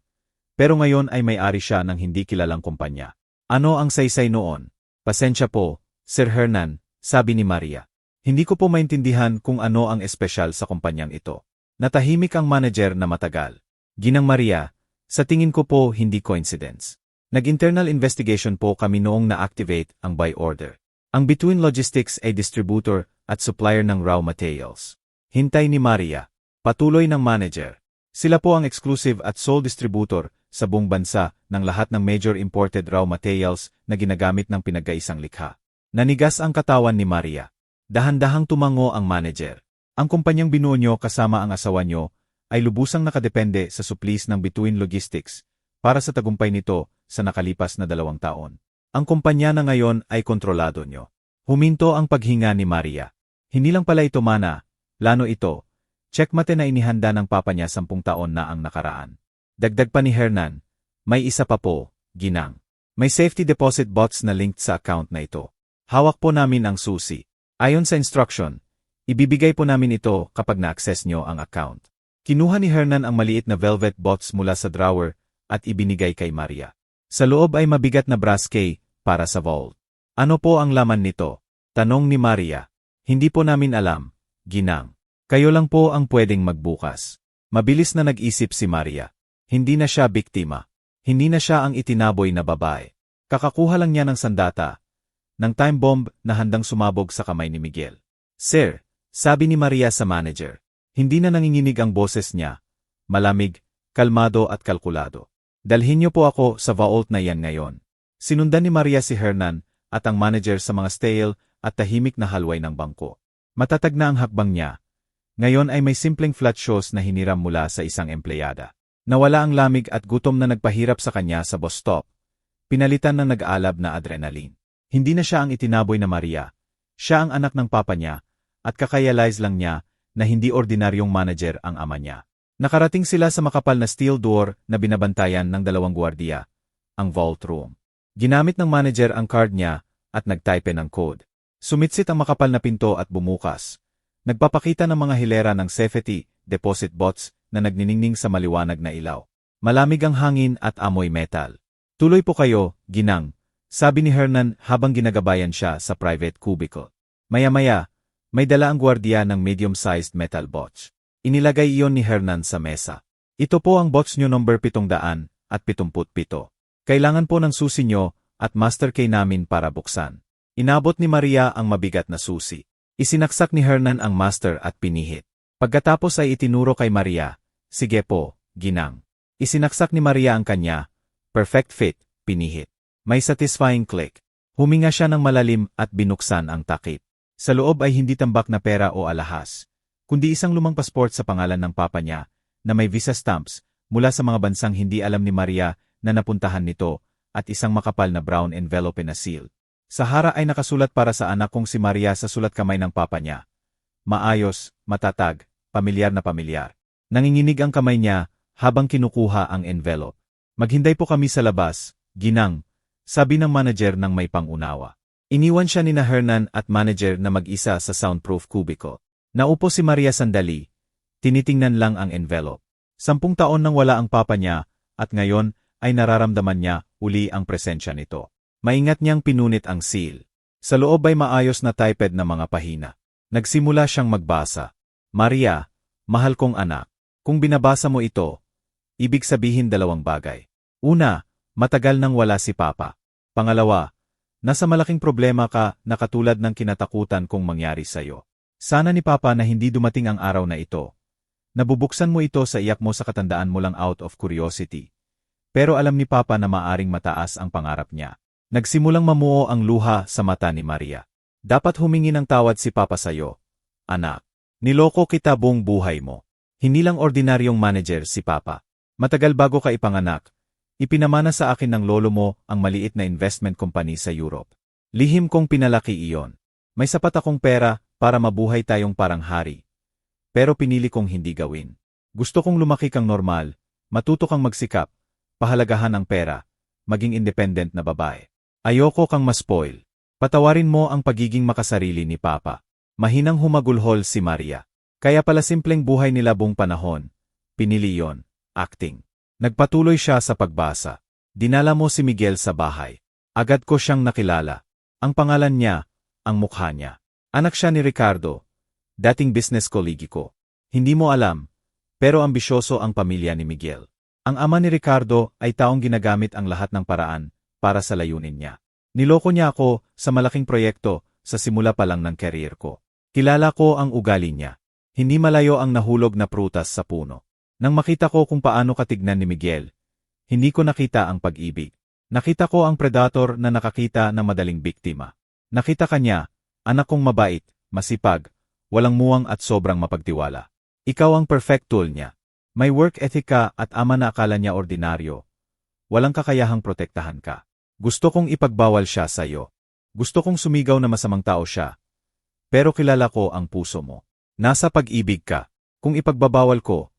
Pero ngayon ay may-ari siya ng hindi kilalang kumpanya. Ano ang saysay noon? Pasensya po, Sir Hernan, sabi ni Maria. Hindi ko po maintindihan kung ano ang espesyal sa kumpanyang ito. Natahimik ang manager na matagal. Ginang Maria, Sa tingin ko po, hindi coincidence. Nag-internal investigation po kami noong na-activate ang buy order. Ang Between Logistics ay distributor at supplier ng raw materials. Hintay ni Maria. Patuloy ng manager. Sila po ang exclusive at sole distributor sa buong bansa ng lahat ng major imported raw materials na ginagamit ng pinagkaisang likha. Nanigas ang katawan ni Maria. Dahan-dahang tumango ang manager. Ang kumpanyang binuo nyo kasama ang asawa nyo ay lubusang nakadepende sa supplies ng Between Logistics para sa tagumpay nito sa nakalipas na 2 taon. Ang kumpanya na ngayon ay kontrolado nyo. Huminto ang paghinga ni Maria. Hindi lang pala ito mana, lano ito. Checkmate na inihanda ng papa niya 10 taon na ang nakaraan. Dagdag pa ni Hernan, may isa pa po, ginang. May safety deposit bots na linked sa account na ito. Hawak po namin ang susi. Ayon sa instruction, ibibigay po namin ito kapag na-access nyo ang account. Kinuha ni Hernan ang maliit na velvet bots mula sa drawer at ibinigay kay Maria. Sa loob ay mabigat na brass key para sa vault. Ano po ang laman nito? Tanong ni Maria. Hindi po namin alam, ginang. Kayo lang po ang pwedeng magbukas. Mabilis na nag-isip si Maria. Hindi na siya biktima. Hindi na siya ang itinaboy na babae. Kakakuha lang niya ng sandata, ng time bomb na handang sumabog sa kamay ni Miguel. Sir, sabi ni Maria sa manager. Hindi na nanginginig ang boses niya. Malamig, kalmado at kalkulado. Dalhin niyo po ako sa vault na yan ngayon. Sinundan ni Maria si Hernan at ang manager sa mga stale at tahimik na halway ng bangko. Matatag na ang hakbang niya. Ngayon ay may simpleng flat shoes na hiniram mula sa isang empleyada. Nawala ang lamig at gutom na nagpahirap sa kanya sa bus stop. Pinalitan ng nag-aalab na adrenaline. Hindi na siya ang itinaboy na Maria. Siya ang anak ng papa niya at kakayalize lang niya na hindi ordinaryong manager ang ama niya. Nakarating sila sa makapal na steel door na binabantayan ng 2 gwardiya, ang vault room. Ginamit ng manager ang card niya at nagtype ng code. Sumitsit ang makapal na pinto at bumukas. Nagpapakita ng mga hilera ng safety deposit bots na nagniningning sa maliwanag na ilaw. Malamig ang hangin at amoy metal. Tuloy po kayo, ginang, sabi ni Hernan habang ginagabayan siya sa private cubicle. Maya-maya, may dala ang gwardiya ng medium-sized metal box. Inilagay iyon ni Hernan sa mesa. Ito po ang box nyo number 777. Kailangan po ng susi nyo at master key namin para buksan. Inabot ni Maria ang mabigat na susi. Isinaksak ni Hernan ang master at pinihit. Pagkatapos ay itinuro kay Maria, sige po, ginang. Isinaksak ni Maria ang kanya, perfect fit, pinihit. May satisfying click. Huminga siya ng malalim at binuksan ang takip. Sa loob ay hindi tambak na pera o alahas, kundi isang lumang passport sa pangalan ng papa niya, na may visa stamps, mula sa mga bansang hindi alam ni Maria na napuntahan nito, at isang makapal na brown envelope na seal. Sa hara ay nakasulat para sa anak kong si Maria sa sulat kamay ng papa niya. Maayos, matatag, pamilyar na pamilyar. Nanginginig ang kamay niya habang kinukuha ang envelope. Maghinday po kami sa labas, ginang, sabi ng manager ng may pangunawa. Iniwan siya ni Hernan at manager na mag-isa sa soundproof cubicle. Naupo si Maria sandali. Tinitingnan lang ang envelope. 10 taon nang wala ang papa niya at ngayon ay nararamdaman niya uli ang presensya nito. Maingat niyang pinunit ang seal. Sa loob ay maayos na typed na mga pahina. Nagsimula siyang magbasa. Maria, mahal kong anak, kung binabasa mo ito, ibig sabihin 2 bagay. Una, matagal nang wala si papa. Pangalawa, nasa malaking problema ka na katulad ng kinatakutan kong mangyari sa'yo. Sana ni papa na hindi dumating ang araw na ito. Nabubuksan mo ito sa iyak mo sa katandaan mo lang out of curiosity. Pero alam ni papa na maaring mataas ang pangarap niya. Nagsimulang mamuo ang luha sa mata ni Maria. Dapat humingi ng tawad si papa sa'yo. Anak, niloko kita buong buhay mo. Hindi lang ordinaryong manager si papa. Matagal bago ka ipanganak, ipinamana sa akin ng lolo mo ang maliit na investment company sa Europe. Lihim kong pinalaki iyon. May sapat akong pera para mabuhay tayong parang hari. Pero pinili kong hindi gawin. Gusto kong lumaki kang normal, matuto kang magsikap, pahalagahan ang pera, maging independent na babae. Ayoko kang ma-spoil. Patawarin mo ang pagiging makasarili ni papa. Mahinang humagulhol si Maria. Kaya pala simpleng buhay nila buong panahon. Pinili yon, acting. Nagpatuloy siya sa pagbasa. Dinala mo si Miguel sa bahay. Agad ko siyang nakilala. Ang pangalan niya, ang mukha niya. Anak siya ni Ricardo, dating business colleague ko. Hindi mo alam, pero ambisyoso ang pamilya ni Miguel. Ang ama ni Ricardo ay taong ginagamit ang lahat ng paraan para sa layunin niya. Niloko niya ako sa malaking proyekto sa simula pa lang ng career ko. Kilala ko ang ugali niya. Hindi malayo ang nahulog na prutas sa puno. Nang makita ko kung paano katignan ni Miguel, hindi ko nakita ang pag-ibig. Nakita ko ang predator na nakakita ng madaling biktima. Nakita kanya, anak kong mabait, masipag, walang muwang at sobrang mapagtiwala. Ikaw ang perfect tool niya. May work ethic ka at ama na akala niya ordinaryo. Walang kakayahang protektahan ka. Gusto kong ipagbawal siya sa iyo. Gusto kong sumigaw na masamang tao siya. Pero kilala ko ang puso mo. Nasa pag-ibig ka. Kung ipagbabawal ko,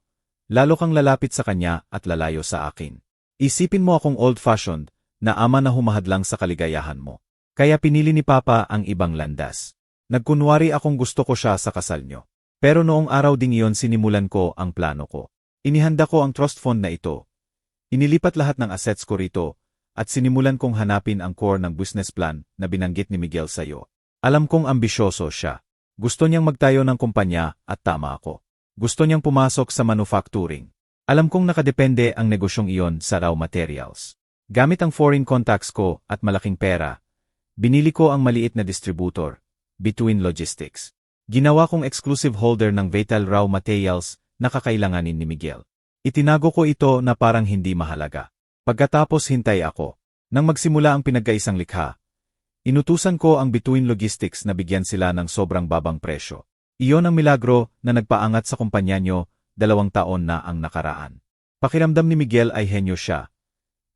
lalo kang lalapit sa kanya at lalayo sa akin. Isipin mo akong old-fashioned na ama na humahadlang sa kaligayahan mo. Kaya pinili ni Papa ang ibang landas. Nagkunwari akong gusto ko siya sa kasal nyo. Pero noong araw ding iyon sinimulan ko ang plano ko. Inihanda ko ang trust fund na ito. Inilipat lahat ng assets ko rito at sinimulan kong hanapin ang core ng business plan na binanggit ni Miguel sa'yo. Alam kong ambisyoso siya. Gusto niyang magtayo ng kumpanya at tama ako. Gusto niyang pumasok sa manufacturing. Alam kong nakadepende ang negosyong iyon sa raw materials. Gamit ang foreign contacts ko at malaking pera, binili ko ang maliit na distributor, Between Logistics. Ginawa kong exclusive holder ng vital raw materials na kakailanganin ni Miguel. Itinago ko ito na parang hindi mahalaga. Pagkatapos hintay ako. Nang magsimula ang pinagkaisang likha, inutusan ko ang Between Logistics na bigyan sila ng sobrang babang presyo. Iyon ang milagro na nagpaangat sa kumpanya nyo 2 taon na ang nakaraan. Pakiramdam ni Miguel ay henyo siya,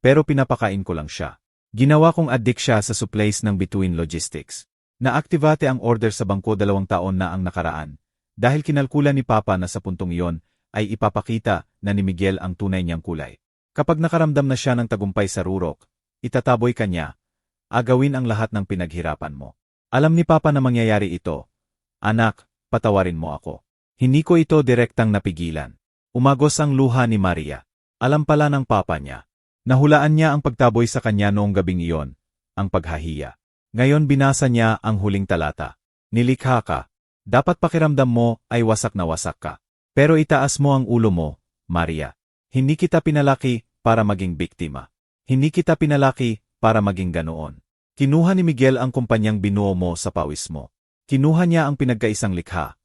pero pinapakain ko lang siya. Ginawa kong addict siya sa supplies ng Between Logistics. Naaktivate ang order sa bangko 2 taon na ang nakaraan. Dahil kinalkula ni Papa na sa puntong iyon ay ipapakita na ni Miguel ang tunay niyang kulay. Kapag nakaramdam na siya ng tagumpay sa rurok, itataboy kanya, agawin ang lahat ng pinaghirapan mo. Alam ni Papa na mangyayari ito. Anak, patawarin mo ako. Hindi ko ito direktang napigilan. Umagos ang luha ni Maria. Alam pala ng Papa niya. Nahulaan niya ang pagtaboy sa kanya noong gabing iyon, ang paghahiya. Ngayon binasa niya ang huling talata. Nilikha ka. Dapat pakiramdam mo ay wasak na wasak ka. Pero itaas mo ang ulo mo, Maria. Hindi kita pinalaki para maging biktima. Hindi kita pinalaki para maging ganoon. Kinuha ni Miguel ang kumpanyang binuo mo sa pawis mo. Kinuha niya ang pinagkaisang likha.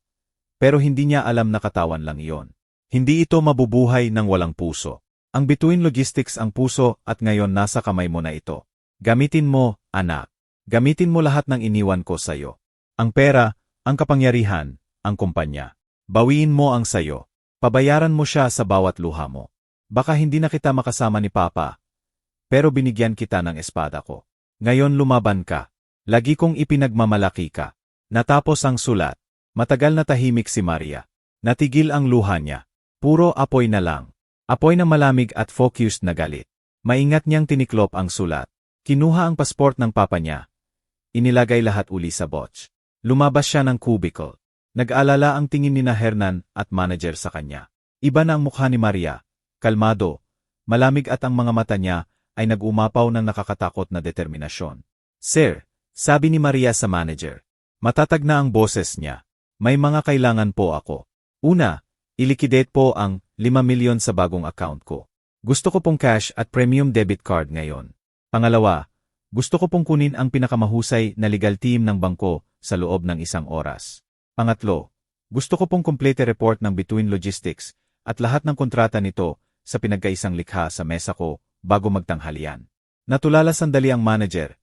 Pero hindi niya alam na katawan lang iyon. Hindi ito mabubuhay ng walang puso. Ang Between Logistics ang puso at ngayon nasa kamay mo na ito. Gamitin mo, anak. Gamitin mo lahat ng iniwan ko sa'yo. Ang pera, ang kapangyarihan, ang kumpanya. Bawiin mo ang sayo. Pabayaran mo siya sa bawat luha mo. Baka hindi na kita makasama ni Papa, pero binigyan kita ng espada ko. Ngayon lumaban ka. Lagi kong ipinagmamalaki ka. Natapos ang sulat. Matagal na tahimik si Maria. Natigil ang luha niya. Puro apoy na lang. Apoy na malamig at focused na galit. Maingat niyang tiniklop ang sulat. Kinuha ang pasport ng Papa niya. Inilagay lahat uli sa box. Lumabas siya ng cubicle. Nag-alala ang tingin ni Hernan at manager sa kanya. Iba na ang mukha ni Maria. Kalmado, malamig at ang mga mata niya ay nag-umapaw ng nakakatakot na determinasyon. Sir, sabi ni Maria sa manager. Matatag na ang boses niya. May mga kailangan po ako. Una, iliquidate po ang 5 milyon sa bagong account ko. Gusto ko pong cash at premium debit card ngayon. Pangalawa, gusto ko pong kunin ang pinakamahusay na legal team ng bangko sa loob ng 1 oras. Pangatlo, gusto ko pong complete report ng Between Logistics at lahat ng kontrata nito sa pinagkaisang likha sa mesa ko bago magtanghalian. Natulala sandali ang manager.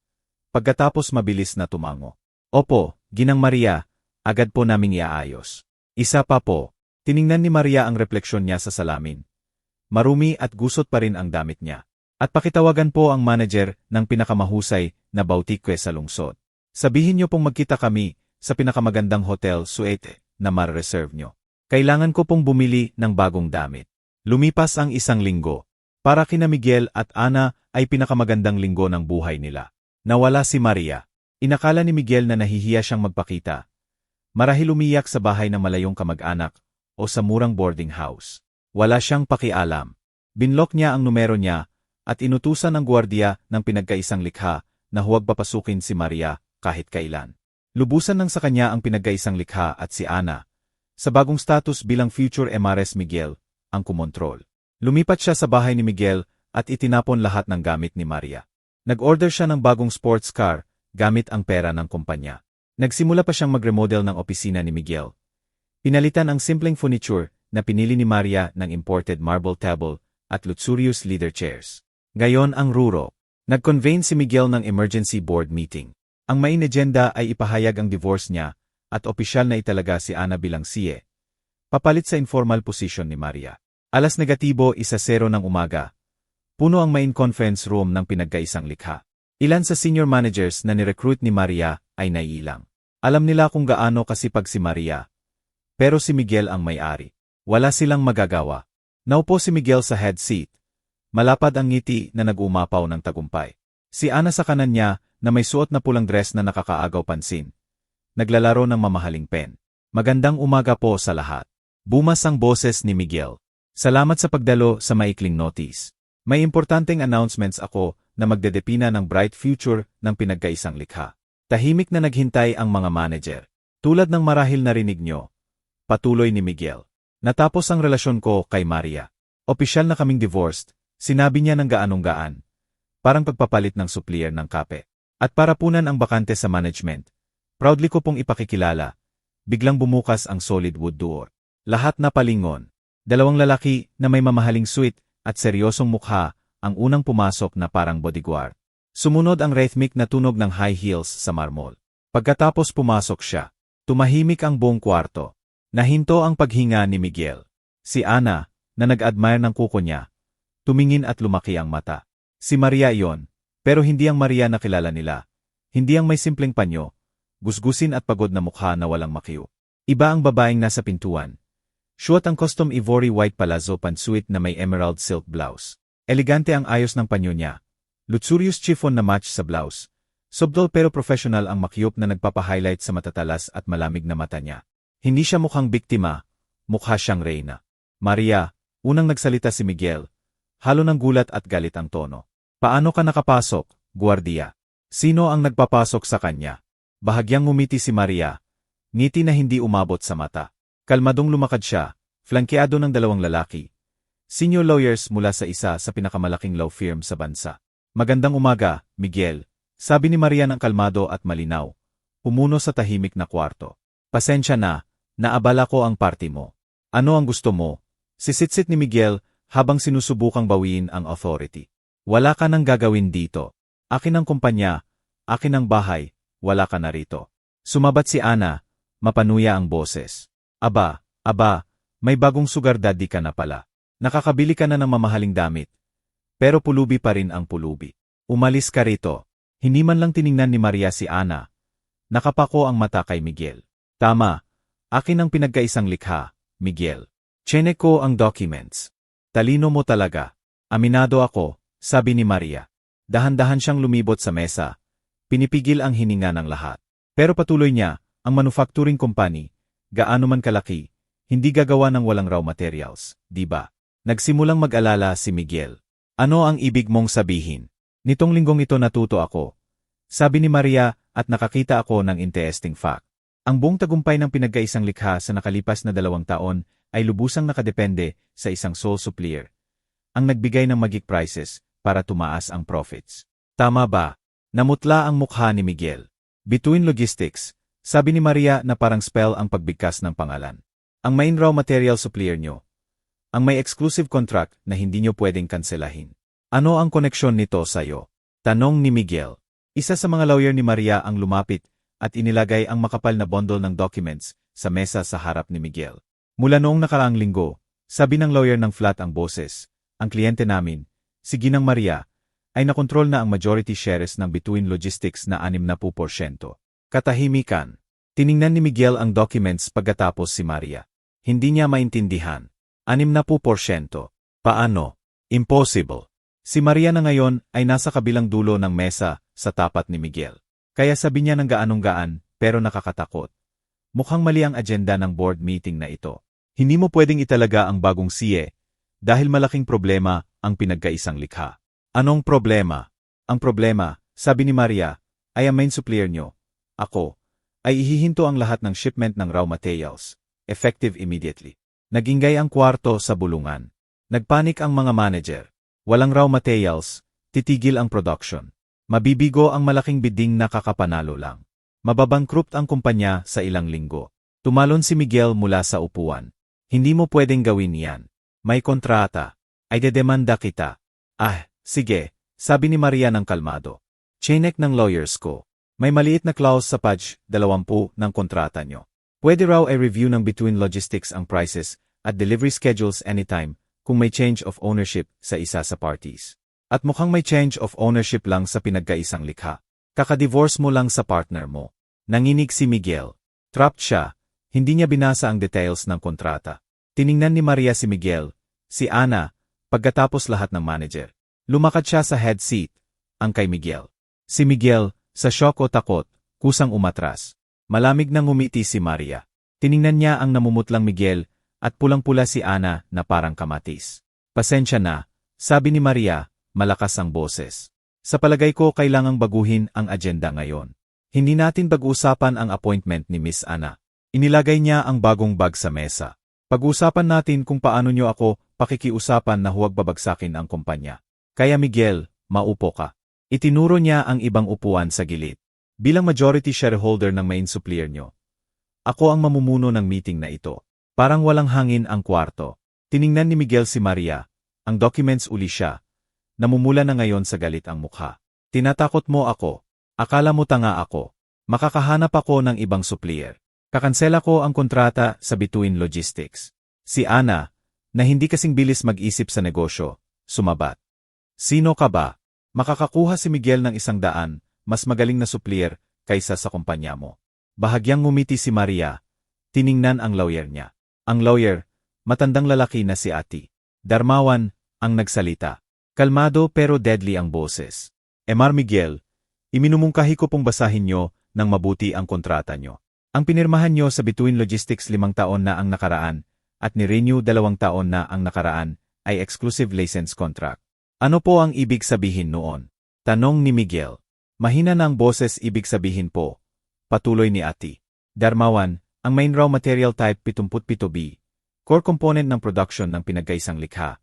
Pagkatapos mabilis na tumango. Opo, Ginang Maria, agad po naming iaayos. Isa pa po, tiningnan ni Maria ang refleksyon niya sa salamin. Marumi at gusot pa rin ang damit niya. At pakitawagan po ang manager ng pinakamahusay na boutique sa lungsod. Sabihin niyo pong magkita kami sa pinakamagandang hotel suite na ma-reserve niyo. Kailangan ko pong bumili ng bagong damit. Lumipas ang 1 linggo. Para kina Miguel at Ana ay pinakamagandang linggo ng buhay nila. Nawala si Maria. Inakala ni Miguel na nahihiya siyang magpakita. Marahil umiyak sa bahay ng malayong kamag-anak o sa murang boarding house. Wala siyang pakialam. Binlock niya ang numero niya at inutusan ng gwardiya ng pinagkaisang likha na huwag papasukin si Maria kahit kailan. Lubusan nang sa kanya ang pinagkaisang likha at si Ana, sa bagong status bilang future MRS Miguel, ang kumontrol. Lumipat siya sa bahay ni Miguel at itinapon lahat ng gamit ni Maria. Nag-order siya ng bagong sports car gamit ang pera ng kumpanya. Nagsimula pa siyang mag-remodel ng opisina ni Miguel. Pinalitan ang simpleng furniture na pinili ni Maria ng imported marble table at luxurious leather chairs. Gayon ang ruro. Nag-convene si Miguel ng emergency board meeting. Ang main agenda ay ipahayag ang divorce niya at opisyal na italaga si Ana bilang CA. Papalit sa informal position ni Maria. Alas negatibo 1:00 ng umaga. Puno ang main conference room ng pinagkaisang likha. Ilan sa senior managers na nirecruit ni Maria ay naiilang. Alam nila kung gaano kasipag si Maria. Pero si Miguel ang may-ari. Wala silang magagawa. Naupo si Miguel sa head seat. Malapad ang ngiti na nag-umapaw ng tagumpay. Si Ana sa kanan niya na may suot na pulang dress na nakakaagaw pansin. Naglalaro ng mamahaling pen. Magandang umaga po sa lahat. Bumas ang boses ni Miguel. Salamat sa pagdalo sa maikling notice. May importanteng announcements ako na magdedepina ng bright future ng pinagkaisang likha. Tahimik na naghintay ang mga manager. Tulad ng marahil narinig nyo. Patuloy ni Miguel. Natapos ang relasyon ko kay Maria. Opisyal na kaming divorced, sinabi niya ng gaanong-gaan. Parang pagpapalit ng supplier ng kape. At para punan ang bakante sa management. Proudly ko pong ipakikilala. Biglang bumukas ang solid wood door. Lahat na palingon. Dalawang lalaki na may mamahaling suite at seryosong mukha ang unang pumasok na parang bodyguard. Sumunod ang rhythmic na tunog ng high heels sa marmol. Pagkatapos pumasok siya, tumahimik ang buong kwarto. Nahinto ang paghinga ni Miguel. Si Ana, na nag-admire ng kuko niya, tumingin at lumaki ang mata. Si Maria iyon, pero hindi ang Maria na kilala nila. Hindi ang may simpleng panyo, gusgusin at pagod na mukha na walang makiyo. Iba ang babaeng nasa pintuan. Suot ang custom ivory white palazzo pantsuit na may emerald silk blouse. Elegante ang ayos ng panyo niya. Luxurious chiffon na match sa blouse. Subtle pero professional ang makyop na nagpapahighlight sa matatalas at malamig na mata niya. Hindi siya mukhang biktima, mukha siyang reyna. Maria, unang nagsalita si Miguel. Halo ng gulat at galit ang tono. Paano ka nakapasok, guardia? Sino ang nagpapasok sa kanya? Bahagyang ngumiti si Maria. Ngiti na hindi umabot sa mata. Kalmadong lumakad siya, flankeado ng dalawang lalaki. Senior lawyers mula sa isa sa pinakamalaking law firm sa bansa. Magandang umaga, Miguel. Sabi ni Maria ng kalmado at malinaw. Pumuno sa tahimik na kwarto. Pasensya na. Naabala ko ang party mo. Ano ang gusto mo? Sisitsit ni Miguel habang sinusubukang bawiin ang authority. Wala ka nang gagawin dito. Akin ang kumpanya, akin ang bahay, wala ka na rito. Sumabat si Ana, mapanuya ang boses. Aba, may bagong sugar daddy ka na pala. Nakakabili ka na ng mamahaling damit. Pero pulubi pa rin ang pulubi. Umalis ka rito. Hindi man lang tiningnan ni Maria si Ana. Nakapako ang mata kay Miguel. Tama. Akin ang pinagkaisang likha, Miguel. Chenek ko ang documents. Talino mo talaga. Aminado ako, sabi ni Maria. Dahan-dahan siyang lumibot sa mesa. Pinipigil ang hininga ng lahat. Pero patuloy niya, ang manufacturing company, gaano man kalaki, hindi gagawa ng walang raw materials, di ba? Nagsimulang mag-alala si Miguel. Ano ang ibig mong sabihin? Nitong linggong ito natuto ako. Sabi ni Maria at nakakita ako ng interesting fact. Ang buong tagumpay ng pinagkaisang likha sa nakalipas na 2 taon ay lubusang nakadepende sa isang sole supplier. Ang nagbigay ng magic prices para tumaas ang profits. Tama ba? Namutla ang mukha ni Miguel. Between logistics, sabi ni Maria na parang spell ang pagbigkas ng pangalan. Ang main raw material supplier nyo. Ang may exclusive contract na hindi nyo pwedeng kanselahin. Ano ang koneksyon nito sa'yo? Tanong ni Miguel. Isa sa mga lawyer ni Maria ang lumapit at inilagay ang makapal na bundle ng documents sa mesa sa harap ni Miguel. Mula noong nakaraang linggo, sabi ng lawyer ng flat ang boses, ang kliyente namin, si Ginang Maria, ay nakontrol na ang majority shares ng Between Logistics na 60%. Katahimikan. Tiningnan ni Miguel ang documents pagkatapos si Maria. Hindi niya maintindihan. 60%. Paano? Impossible. Si Maria na ngayon ay nasa kabilang dulo ng mesa sa tapat ni Miguel. Kaya sabi niya ng gaanong-gaan, pero nakakatakot. Mukhang mali ang agenda ng board meeting na ito. Hindi mo pwedeng italaga ang bagong CA, dahil malaking problema ang pinagkaisang likha. Anong problema? Ang problema, sabi ni Maria, ay ang main supplier nyo. Ako, ay ihihinto ang lahat ng shipment ng raw materials, effective immediately. Nagingay ang kwarto sa bulungan. Nagpanik ang mga manager. Walang raw materials, titigil ang production. Mabibigo ang malaking bidding na kakapanalo lang. Mababangkrupt ang kumpanya sa ilang linggo. Tumalon si Miguel mula sa upuan. Hindi mo pwedeng gawin yan. May kontrata. Ay dedemanda kita. Ah, sige, sabi ni Maria ng kalmado. Chinek ng lawyers ko. May maliit na clause sa page 20 ng kontrata nyo. Pwede raw ay review ng Between Logistics ang prices at delivery schedules anytime kung may change of ownership sa isa sa parties. At mukhang may change of ownership lang sa pinagkaisang likha. Kakadivorce mo lang sa partner mo. Nanginig si Miguel. Trapped siya. Hindi niya binasa ang details ng kontrata. Tiningnan ni Maria si Miguel, si Ana, pagkatapos lahat ng manager. Lumakad siya sa head seat, ang kay Miguel. Si Miguel, sa shock o takot, kusang umatras. Malamig nang ngumiti si Maria. Tiningnan niya ang namumutlang Miguel at pulang-pula si Ana na parang kamatis. Pasensya na, sabi ni Maria, malakas ang boses. Sa palagay ko kailangang baguhin ang agenda ngayon. Hindi natin pag-uusapan ang appointment ni Miss Ana. Inilagay niya ang bagong bag sa mesa. Pag-uusapan natin kung paano niyo ako pakikiusapan na huwag babagsakin ang kumpanya. Kaya Miguel, maupo ka. Itinuro niya ang ibang upuan sa gilid. Bilang majority shareholder ng main supplier niyo, ako ang mamumuno ng meeting na ito. Parang walang hangin ang kwarto. Tiningnan ni Miguel si Maria. Ang documents uli siya. Namumula na ngayon sa galit ang mukha. Tinatakot mo ako. Akala mo tanga ako. Makakahanap ako ng ibang supplier. Kakansela ko ang kontrata sa Between Logistics. Si Ana, na hindi kasing bilis mag-isip sa negosyo, sumabat. Sino ka ba? Makakakuha si Miguel ng 100, mas magaling na supplier kaysa sa kumpanya mo. Bahagyang ngumiti si Maria. Tiningnan ang lawyer niya. Ang lawyer, matandang lalaki na si Ati. Darmawan, ang nagsalita. Kalmado pero deadly ang boses. Emar Miguel, iminumungkahi ko pong basahin nyo ng mabuti ang kontrata nyo. Ang pinirmahan nyo sa Between Logistics 5 taon na ang nakaraan at ni-renew 2 taon na ang nakaraan ay exclusive license contract. Ano po ang ibig sabihin noon? Tanong ni Miguel. Mahina na ang boses ibig sabihin po. Patuloy ni Ati. Darmawan, ang main raw material type 77B, core component ng production ng pinagkaisang likha.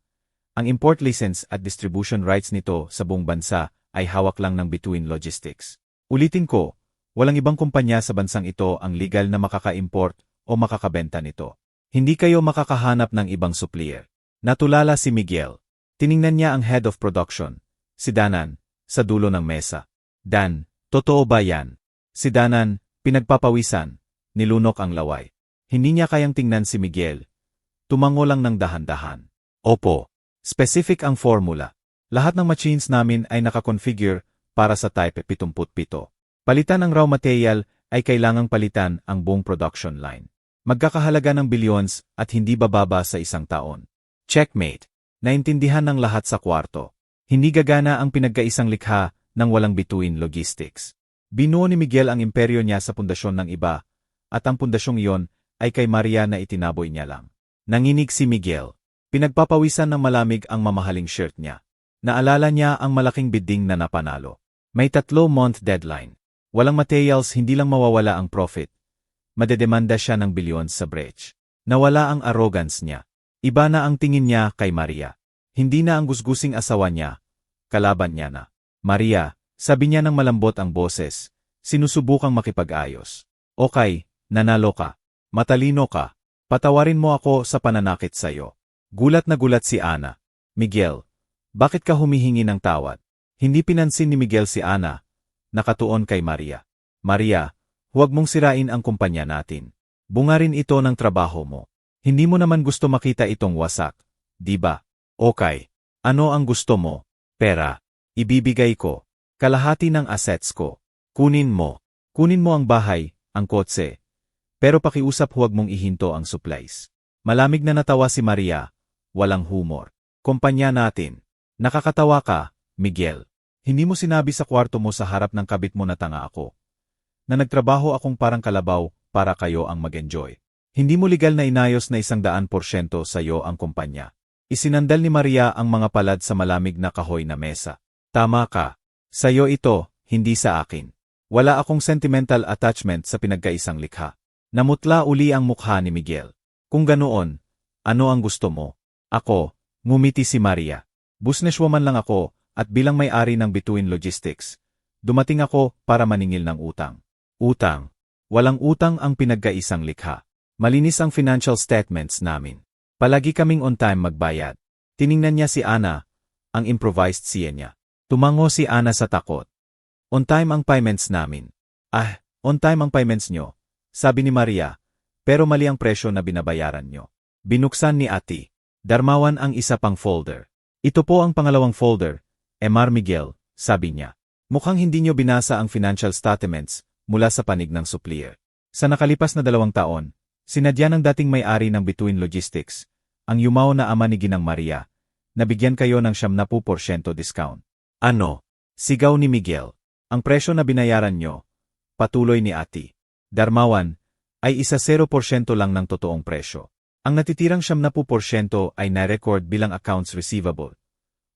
Ang import license at distribution rights nito sa buong bansa ay hawak lang ng Between Logistics. Ulitin ko, walang ibang kumpanya sa bansang ito ang legal na makaka-import o makakabenta nito. Hindi kayo makakahanap ng ibang supplier. Natulala si Miguel. Tiningnan niya ang head of production, si Danan, sa dulo ng mesa. Dan, totoo ba yan? Si Danan, pinagpapawisan, nilunok ang laway. Hindi niya kayang tingnan si Miguel. Tumango lang ng dahan-dahan. Opo. Specific ang formula. Lahat ng machines namin ay nakakonfigure para sa type 77. Palitan ang raw material ay kailangang palitan ang buong production line. Magkakahalaga ng billions at hindi bababa sa 1 taon. Checkmate. Naintindihan ng lahat sa kwarto. Hindi gagana ang pinagkaisang likha ng walang Between Logistics. Binuo ni Miguel ang imperyo niya sa pundasyon ng iba, at ang pundasyong iyon ay kay Maria na itinaboy niya lang. Nanginig si Miguel. Pinagpapawisan ng malamig ang mamahaling shirt niya. Naalala niya ang malaking bidding na napanalo. May 3-month deadline. Walang materials, hindi lang mawawala ang profit. Madedemanda siya ng billions sa breach. Nawala ang arrogance niya. Iba na ang tingin niya kay Maria. Hindi na ang gusgusing asawa niya. Kalaban niya na. Maria, sabi niya ng malambot ang boses, sinusubukang makipag-ayos. Okay, nanalo ka. Matalino ka. Patawarin mo ako sa pananakit sa'yo. Gulat na gulat si Ana. Miguel, bakit ka humihingi ng tawad? Hindi pinansin ni Miguel si Ana. Nakatuon kay Maria. Maria, huwag mong sirain ang kumpanya natin. Bungarin ito ng trabaho mo. Hindi mo naman gusto makita itong wasak, di ba? Okay. Ano ang gusto mo? Pera. Ibibigay ko. Kalahati ng assets ko. Kunin mo. Kunin mo ang bahay, ang kotse. Pero pakiusap huwag mong ihinto ang supplies. Malamig na natawa si Maria. Walang humor. Kumpanya natin. Nakakatawa ka, Miguel. Hindi mo sinabi sa kwarto mo sa harap ng kabit mo na tanga ako. Na nagtrabaho akong parang kalabaw para kayo ang mag-enjoy. Hindi mo legal na inayos na 100% sa iyo ang kumpanya. Isinandal ni Maria ang mga palad sa malamig na kahoy na mesa. Tama ka. Sa iyo ito, hindi sa akin. Wala akong sentimental attachment sa pinagkaisang likha. Namutla uli ang mukha ni Miguel. Kung ganoon, ano ang gusto mo? Ako, Ngumiti si Maria. Businesswoman lang ako, at bilang may-ari ng Bituin Logistics, dumating ako para maningil ng utang. Utang. Walang utang ang pinagkaisang likha. Malinis ang financial statements namin. Palagi kaming on time magbayad. Tiningnan niya si Ana, ang improvised siya niya. Tumango si Ana sa takot. On time ang payments namin. On time ang payments nyo, sabi ni Maria, pero mali ang presyo na binabayaran nyo. Binuksan ni Ati. Darmawan ang isa pang folder. Ito po ang pangalawang folder, Emar Miguel, sabi niya. Mukhang hindi nyo binasa ang financial statements mula sa panig ng supplier. Sa nakalipas na 2 taon, sinadya ng dating may-ari ng Bituin Logistics, ang yumaw na ama ni Ginang Maria, nabigyan kayo ng 70% discount. Ano? Sigaw ni Miguel. Ang presyo na binayaran nyo, patuloy ni Ati. Darmawan, ay isa 0% lang ng totoong presyo. Ang natitirang 70% ay na-record bilang accounts receivable.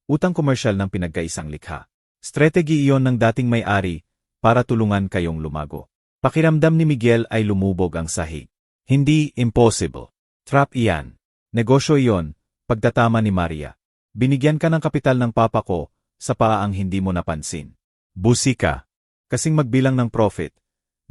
Utang komersyal ng pinagkaisang likha. Strategy iyon ng dating may-ari para tulungan kayong lumago. Pakiramdam ni Miguel ay lumubog ang sahig. Hindi impossible. Trap iyan. Negosyo iyon, pagtatama ni Maria. Binigyan ka ng kapital ng papa ko sa paraang hindi mo napansin. Busi ka. Kasing magbilang ng profit,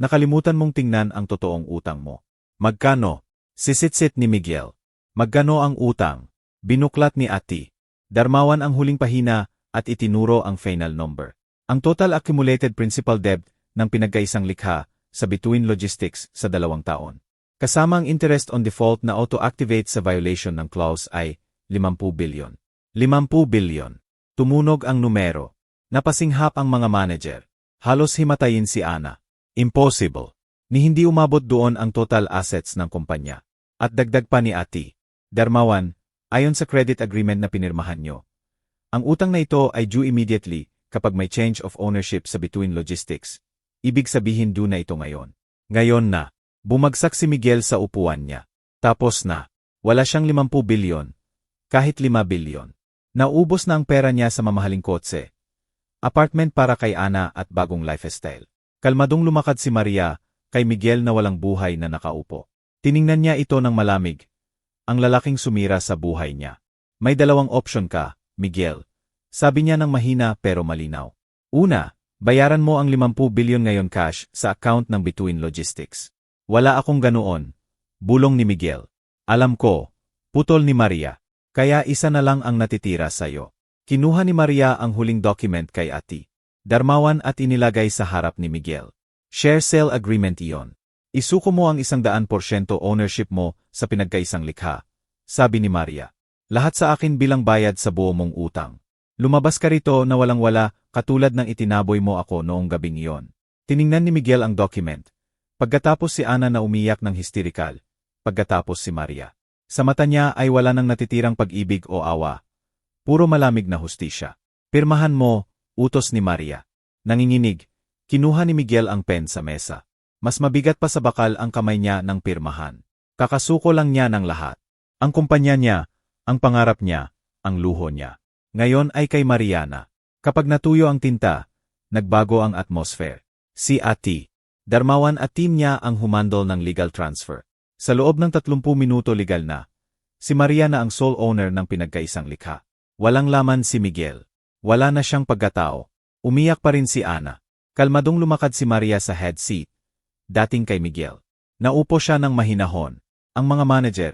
nakalimutan mong tingnan ang totoong utang mo. Magkano? Sisitsit ni Miguel. Magkano ang utang? Binuklat ni Ati. Darmawan ang huling pahina at itinuro ang final number. Ang total accumulated principal debt ng pinagkaisang likha sa Bituin Logistics sa 2 taon. Kasama ang interest on default na auto-activate sa violation ng clause ay 50 bilyon. 50 bilyon. Tumunog ang numero. Napasinghap ang mga manager. Halos himatayin si Ana. Impossible. Ni hindi umabot doon ang total assets ng kumpanya. At dagdag pa ni Ati. Darmawan, ayon sa credit agreement na pinirmahan nyo, ang utang na ito ay due immediately kapag may change of ownership sa Bituin Logistics. Ibig sabihin due na ito ngayon. Ngayon na. Bumagsak si Miguel sa upuan niya. Tapos na. Wala siyang 50 bilyon. Kahit 5 bilyon. Naubos na ang pera niya sa mamahaling kotse. Apartment para kay Ana at bagong lifestyle. Kalmadong lumakad si Maria kay Miguel na walang buhay na nakaupo. Tiningnan niya ito ng malamig. Ang lalaking sumira sa buhay niya. May 2 option ka, Miguel. Sabi niya ng mahina pero malinaw. Una, bayaran mo ang 50 bilyon ngayon cash sa account ng Bituin Logistics. Wala akong ganoon. Bulong ni Miguel. Alam ko. Putol ni Maria. Kaya isa na lang ang natitira sa'yo. Kinuha ni Maria ang huling document kay Ati. Darmawan at inilagay sa harap ni Miguel. Share sale agreement iyon. Isuko mo ang 100% ownership mo sa pinagkaisang likha, sabi ni Maria. Lahat sa akin bilang bayad sa buo mong utang. Lumabas ka rito na walang-wala katulad ng itinaboy mo ako noong gabing iyon. Tiningnan ni Miguel ang document. Pagkatapos si Ana na umiyak ng hysterikal. Pagkatapos si Maria. Sa mata niya ay wala nang natitirang pag-ibig o awa. Puro malamig na hustisya. Pirmahan mo, utos ni Maria. Nanginginig, kinuha ni Miguel ang pen sa mesa. Mas mabigat pa sa bakal ang kamay niya ng pirmahan. Kakasuko lang niya ng lahat. Ang kumpanya niya, ang pangarap niya, ang luho niya. Ngayon ay kay Mariana. Kapag natuyo ang tinta, nagbago ang atmosphere. Si Ati. Darmawan at team niya ang humandol ng legal transfer. Sa loob ng 30 minuto legal na. Si Mariana ang sole owner ng pinagkaisang likha. Walang laman si Miguel. Wala na siyang pagkatao. Umiyak pa rin si Ana. Kalmadong lumakad si Maria sa head seat. Dating kay Miguel. Naupo siya ng mahinahon. Ang mga manager,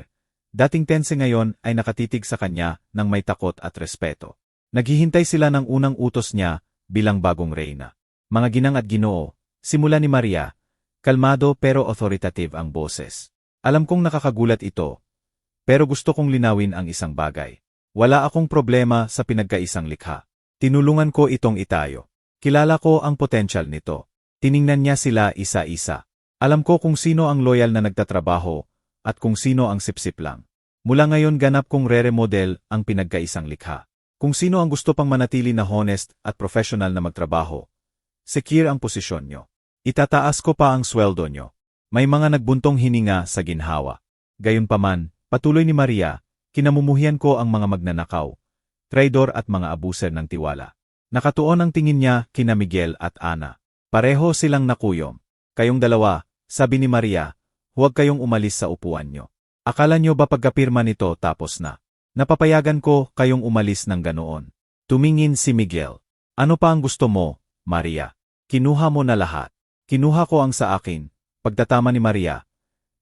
dating tense ngayon ay nakatitig sa kanya ng may takot at respeto. Naghihintay sila ng unang utos niya bilang bagong reyna. Mga ginang at ginoo, simula ni Maria, kalmado pero authoritative ang boses. Alam kong nakakagulat ito, pero gusto kong linawin ang isang bagay. Wala akong problema sa pinagkaisang likha. Tinulungan ko itong itayo. Kilala ko ang potensyal nito. Tiningnan niya sila isa-isa. Alam ko kung sino ang loyal na nagtatrabaho at kung sino ang sipsip lang. Mula ngayon ganap kong re-remodel ang pinagkaisang likha. Kung sino ang gusto pang manatili na honest at professional na magtrabaho, secure ang posisyon nyo. Itataas ko pa ang sweldo nyo. May mga nagbuntong hininga sa ginhawa. Gayunpaman, patuloy ni Maria, kinamumuhian ko ang mga magnanakaw, traidor at mga abuser ng tiwala. Nakatuon ang tingin niya kina Miguel at Ana. Pareho silang nakuyom. Kayong dalawa, sabi ni Maria, huwag kayong umalis sa upuan nyo. Akala nyo ba pagkapirma nito tapos na? Napapayagan ko kayong umalis ng ganoon. Tumingin si Miguel. Ano pa ang gusto mo, Maria? Kinuha mo na lahat. Kinuha ko ang sa akin, pagtatama ni Maria.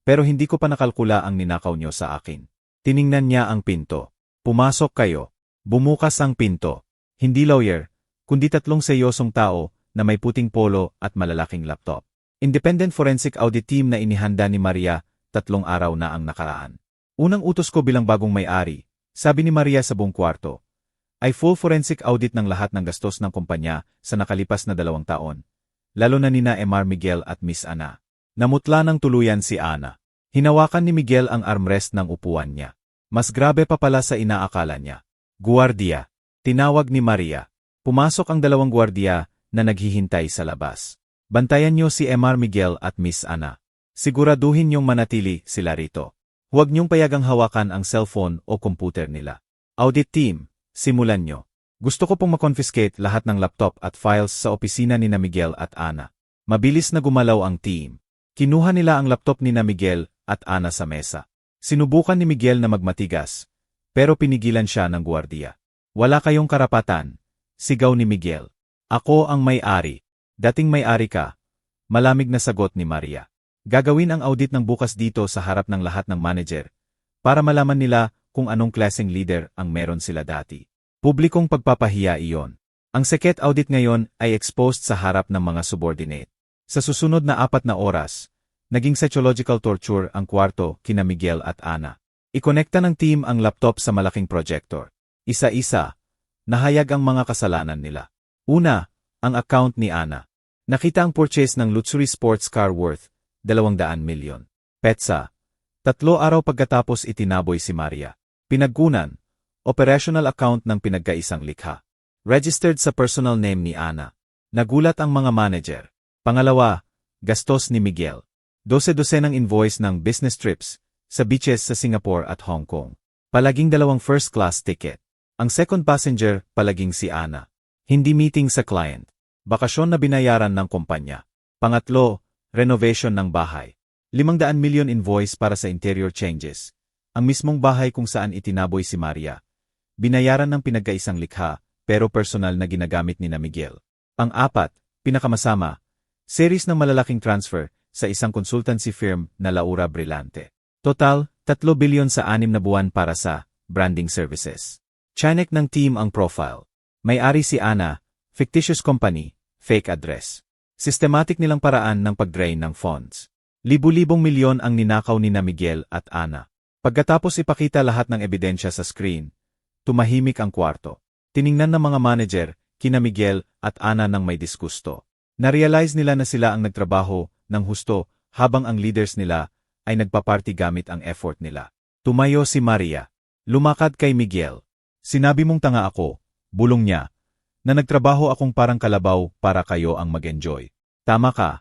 Pero hindi ko pa nakalkula ang ninakaw niyo sa akin. Tiningnan niya ang pinto. Pumasok kayo. Bumukas ang pinto. Hindi lawyer, kundi tatlong seryosong tao na may puting polo at malalaking laptop. Independent forensic audit team na inihanda ni Maria 3 araw na ang nakaraan. Unang utos ko bilang bagong may-ari, sabi ni Maria sa buong kwarto, ay full forensic audit ng lahat ng gastos ng kumpanya sa nakalipas na 2 taon. Lalo na nina Mr. Miguel at Miss Ana. Namutla ng tuluyan si Ana. Hinawakan ni Miguel ang armrest ng upuan niya. Mas grabe pa pala sa inaakala niya. Guardia. Tinawag ni Maria. Pumasok ang 2 guardia na naghihintay sa labas. Bantayan niyo si Mr. Miguel at Miss Ana. Siguraduhin niyong manatili sila rito. Huwag niyong payagang hawakan ang cellphone o computer nila. Audit team, simulan niyo. Gusto ko pong makonfiscate lahat ng laptop at files sa opisina ni na Miguel at Ana. Mabilis na gumalaw ang team. Kinuha nila ang laptop ni na Miguel at Ana sa mesa. Sinubukan ni Miguel na magmatigas, pero pinigilan siya ng guardia. Wala kayong karapatan, sigaw ni Miguel. Ako ang may-ari. Dating may-ari ka. Malamig na sagot ni Maria. Gagawin ang audit ng bukas dito sa harap ng lahat ng manager para malaman nila kung anong klaseng leader ang meron sila dati. Publikong pagpapahiya iyon. Ang secret audit ngayon ay exposed sa harap ng mga subordinate. Sa susunod na 4 na oras, naging psychological torture ang kwarto kina Miguel at Ana. Ikonekta ng team ang laptop sa malaking projector. Isa-isa, nahayag ang mga kasalanan nila. Una, ang account ni Ana. Nakita ang purchase ng luxury sports car worth 200 milyon. Petsa. 3 araw pagkatapos itinaboy si Maria. Pinagkunan. Operational account ng pinagkaisang likha. Registered sa personal name ni Ana. Nagulat ang mga manager. Pangalawa, gastos ni Miguel. 12 ng invoice ng business trips sa beaches sa Singapore at Hong Kong. Palaging 2 first-class ticket. Ang second passenger, palaging si Ana. Hindi meeting sa client. Bakasyon na binayaran ng kumpanya. Pangatlo, renovation ng bahay. 500 milyon invoice para sa interior changes. Ang mismong bahay kung saan itinaboy si Maria. Binayaran ng pinagkaisang likha, pero personal na ginagamit ni na Miguel. Pang-4, pinakamasama, series ng malalaking transfer sa isang consultancy firm na Laura Brillante. Total, 3 bilyon sa 6 na buwan para sa branding services. Chinek ng team ang profile. May-ari si Ana, fictitious company, fake address. Systematic nilang paraan ng pag-drain ng funds. Libu-libong milyon ang ninakaw ni na Miguel at Ana. Pagkatapos ipakita lahat ng ebidensya sa screen, tumahimik ang kwarto. Tiningnan ng mga manager, kina Miguel at Ana ng may disgusto. Narealize nila na sila ang nagtrabaho ng husto habang ang leaders nila ay nagpaparty gamit ang effort nila. Tumayo si Maria. Lumakad kay Miguel. Sinabi mong tanga ako, bulong niya, na nagtrabaho akong parang kalabaw para kayo ang mag-enjoy. Tama ka.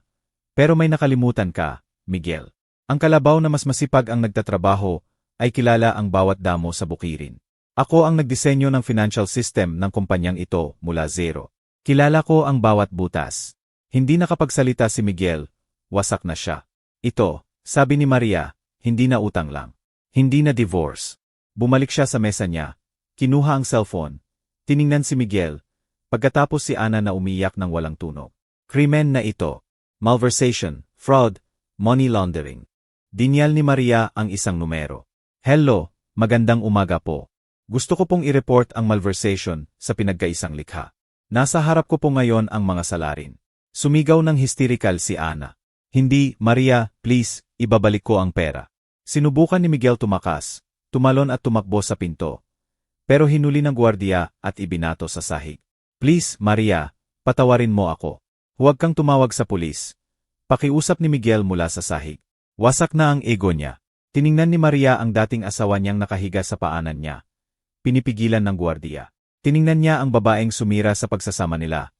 Pero may nakalimutan ka, Miguel. Ang kalabaw na mas masipag ang nagtatrabaho ay kilala ang bawat damo sa bukirin. Ako ang nagdisenyo ng financial system ng kumpanyang ito mula zero. Kilala ko ang bawat butas. Hindi nakapagsalita si Miguel, wasak na siya. Ito, sabi ni Maria, hindi na utang lang. Hindi na divorce. Bumalik siya sa mesa niya. Kinuha ang cellphone. Tiningnan si Miguel. Pagkatapos si Ana na umiyak ng walang tunog. Krimen na ito. Malversation, fraud, money laundering. Dinyal ni Maria ang isang numero. Hello, magandang umaga po. Gusto ko pong i-report ang malversation sa pinagkaisang likha. Nasa harap ko po ngayon ang mga salarin. Sumigaw ng hysterical si Ana. Hindi, Maria, please, ibabalik ko ang pera. Sinubukan ni Miguel tumakas, tumalon at tumakbo sa pinto. Pero hinuli ng gwardiya at ibinato sa sahig. Please, Maria, patawarin mo ako. Huwag kang tumawag sa pulis. Pakiusap ni Miguel mula sa sahig. Wasak na ang ego niya. Tiningnan ni Maria ang dating asawa niyang nakahiga sa paanan niya. Pinipigilan ng gwardiya. Tiningnan niya ang babaeng sumira sa pagsasama nila.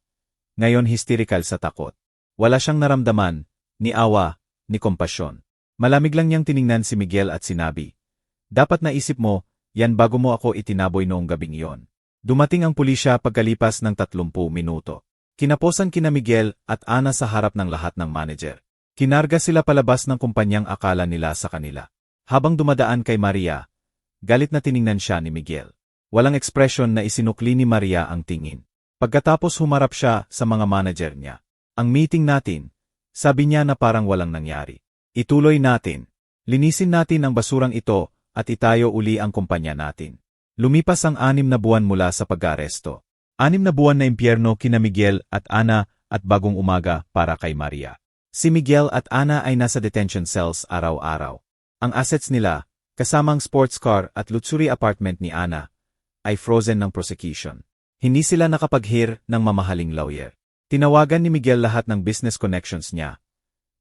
Ngayon hysterical sa takot. Wala siyang naramdaman, ni awa, ni kompasyon. Malamig lang niyang tiningnan si Miguel at sinabi, dapat naisip mo, yan bago mo ako itinaboy noong gabing iyon. Dumating ang pulisya pagkalipas ng 30 minuto. Kinaposan kina Miguel at Ana sa harap ng lahat ng manager. Kinarga sila palabas ng kumpanyang akala nila sa kanila. Habang dumadaan kay Maria, Galit na tiningnan siya ni Miguel. Walang ekspresyon na isinukli ni Maria ang tingin. Pagkatapos humarap siya sa mga manager niya. Ang meeting natin, sabi niya na parang walang nangyari. Ituloy natin. Linisin natin ang basurang ito at itayo uli ang kumpanya natin. Lumipas ang 6 na buwan mula sa pag-aresto. 6 na buwan na impyerno kina Miguel at Ana at bagong umaga para kay Maria. Si Miguel at Ana ay nasa detention cells araw-araw. Ang assets nila, kasamang sports car at luxury apartment ni Ana, ay frozen ng prosecution. Hindi sila nakapag-hire ng mamahaling lawyer. Tinawagan ni Miguel lahat ng business connections niya,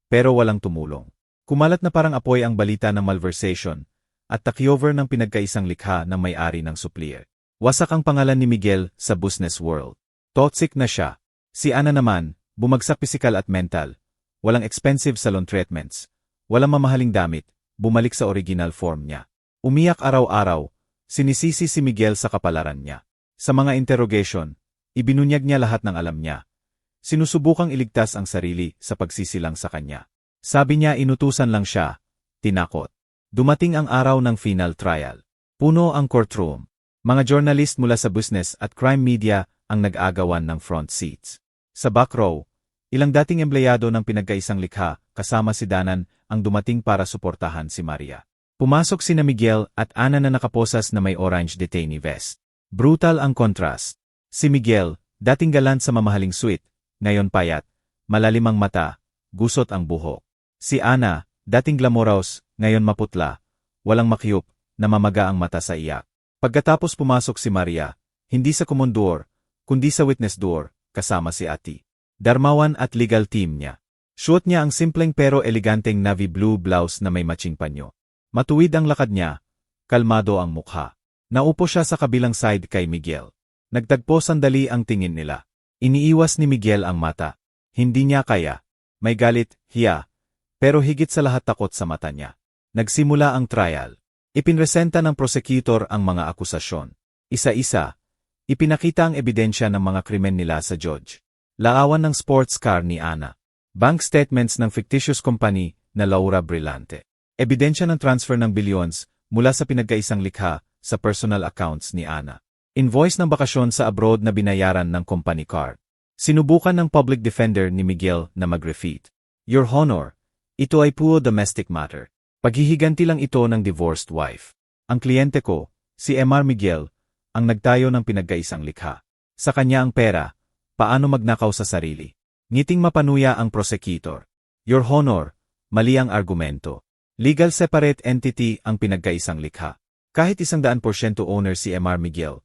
pero walang tumulong. Kumalat na parang apoy ang balita ng malversation at takyover ng pinagkaisang likha ng may-ari ng supplier. Wasak ang pangalan ni Miguel sa business world. Toxic na siya. Si Ana naman, bumagsak pisikal at mental. Walang expensive salon treatments. Walang mamahaling damit. Bumalik sa original form niya. Umiyak araw-araw. Sinisisi si Miguel sa kapalaran niya. Sa mga interrogation, ibinunyag niya lahat ng alam niya. Sinusubukang iligtas ang sarili sa pagsisilang sa kanya. Sabi niya inutusan lang siya. Tinakot. Dumating ang araw ng final trial. Puno ang courtroom. Mga journalist mula sa business at crime media ang nag-agawan ng front seats. Sa back row, ilang dating empleyado ng pinagkaisang likha kasama si Danan ang dumating para suportahan si Maria. Pumasok sina Miguel at Ana na nakaposas na may orange detainee vest. Brutal ang contrast. Si Miguel, dating galant sa mamahaling suite, ngayon payat, malalim ang mata, gusot ang buhok. Si Ana, dating glamorous, ngayon maputla, walang makyup, namamaga ang mata sa iyak. Pagkatapos pumasok si Maria, hindi sa common door, kundi sa witness door, kasama si Ati. Darmawan at legal team niya. Suot niya ang simpleng pero eleganteng navy blue blouse na may matching panyo. Matuwid ang lakad niya, kalmado ang mukha. Naupo siya sa kabilang side kay Miguel. Nagtagpo sandali ang tingin nila. Iniiwas ni Miguel ang mata. Hindi niya kaya. May galit, hiya, pero higit sa lahat takot sa mata niya. Nagsimula ang trial. Ipinresenta ng prosecutor ang mga akusasyon. Isa-isa, ipinakita ang ebidensya ng mga krimen nila sa judge. Laawan ng sports car ni Ana. Bank statements ng fictitious company na Laura Brillante. Ebidensya ng transfer ng billions mula sa pinagkaisang likha sa personal accounts ni Ana. Invoice ng bakasyon sa abroad na binayaran ng company card. Sinubukan ng public defender ni Miguel na mag-refute. Your Honor, ito ay puro domestic matter. Paghihiganti lang ito ng divorced wife. Ang kliyente ko, si Mr. Miguel, ang nagtayo ng pinagkaisang likha. Sa kanya ang pera, paano magnakaw sa sarili. Ngiting mapanuya ang prosecutor. Your Honor, mali ang argumento. Legal separate entity ang pinagkaisang likha. Kahit 100% owner si Mr. Miguel,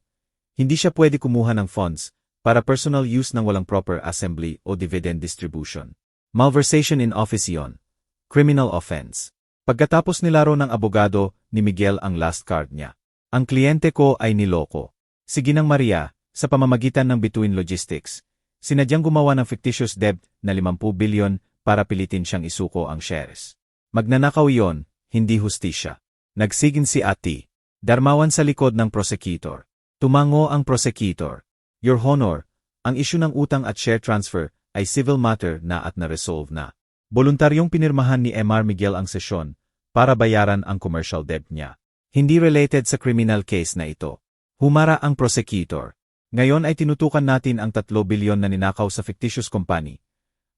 hindi siya pwede kumuha ng funds para personal use ng walang proper assembly o dividend distribution. Malversation in office yon. Criminal offense. Pagkatapos nilaro ng abogado ni Miguel ang last card niya. Ang kliyente ko ay niloko. Si Ginang Maria, sa pamamagitan ng Between Logistics, sinadyang gumawa ng fictitious debt na 50 billion para pilitin siyang isuko ang shares. Magnanakaw iyon, hindi hustisya. Nagsigin si Ati. Darmawan sa likod ng prosecutor. Tumango ang prosecutor. Your Honor, ang isyu ng utang at share transfer ay civil matter na at na-resolve na. Voluntaryong pinirmahan ni Mr. Miguel ang sesyon para bayaran ang commercial debt niya. Hindi related sa criminal case na ito. Humara ang prosecutor. Ngayon ay tinutukan natin ang 3 bilyon na ninakaw sa fictitious company.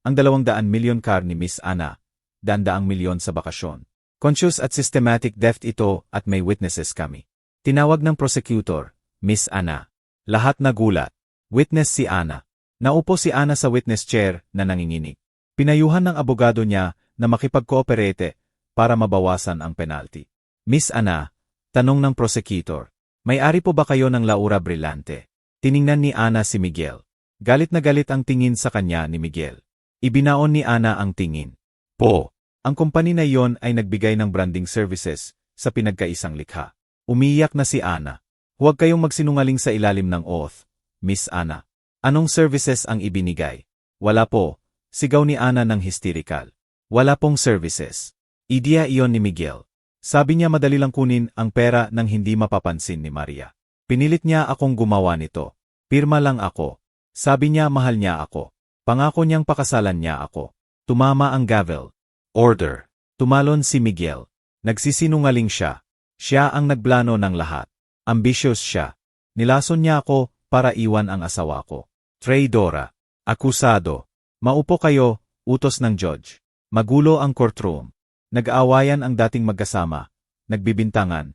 Ang 200 milyon car ni Miss Ana. 100 milyon sa bakasyon. Conscious at systematic theft ito at may witnesses kami. Tinawag ng prosecutor, Miss Ana. Lahat nagulat. Witness si Ana. Naupo si Ana sa witness chair na nanginginig. Pinayuhan ng abogado niya na makipag-cooperate para mabawasan ang penalty. Miss Ana, tanong ng prosecutor, may-ari po ba kayo ng Laura Brillante? Tiningnan ni Ana si Miguel. Galit na galit ang tingin sa kanya ni Miguel. Ibinaon ni Ana ang tingin. Po, ang kumpanya na iyon ay nagbigay ng branding services sa pinagkaisang likha. Umiiyak na si Ana. Huwag kayong magsinungaling sa ilalim ng oath, Miss Ana. Anong services ang ibinigay? Wala po. Sigaw ni Ana ng hysterical. Wala pong services. Idea iyon ni Miguel. Sabi niya madali lang kunin ang pera nang hindi mapapansin ni Maria. Pinilit niya akong gumawa nito. Pirma lang ako. Sabi niya mahal niya ako. Pangako niyang pakasalan niya ako. Tumama ang gavel. Order. Tumalon si Miguel. Nagsisinungaling siya. Siya ang nagplano ng lahat. Ambitious siya. Nilason niya ako para iwan ang asawa ko. Traidora. Akusado. Maupo kayo, utos ng judge. Magulo ang courtroom. Nag-aawayan ang dating magkasama, nagbibintangan,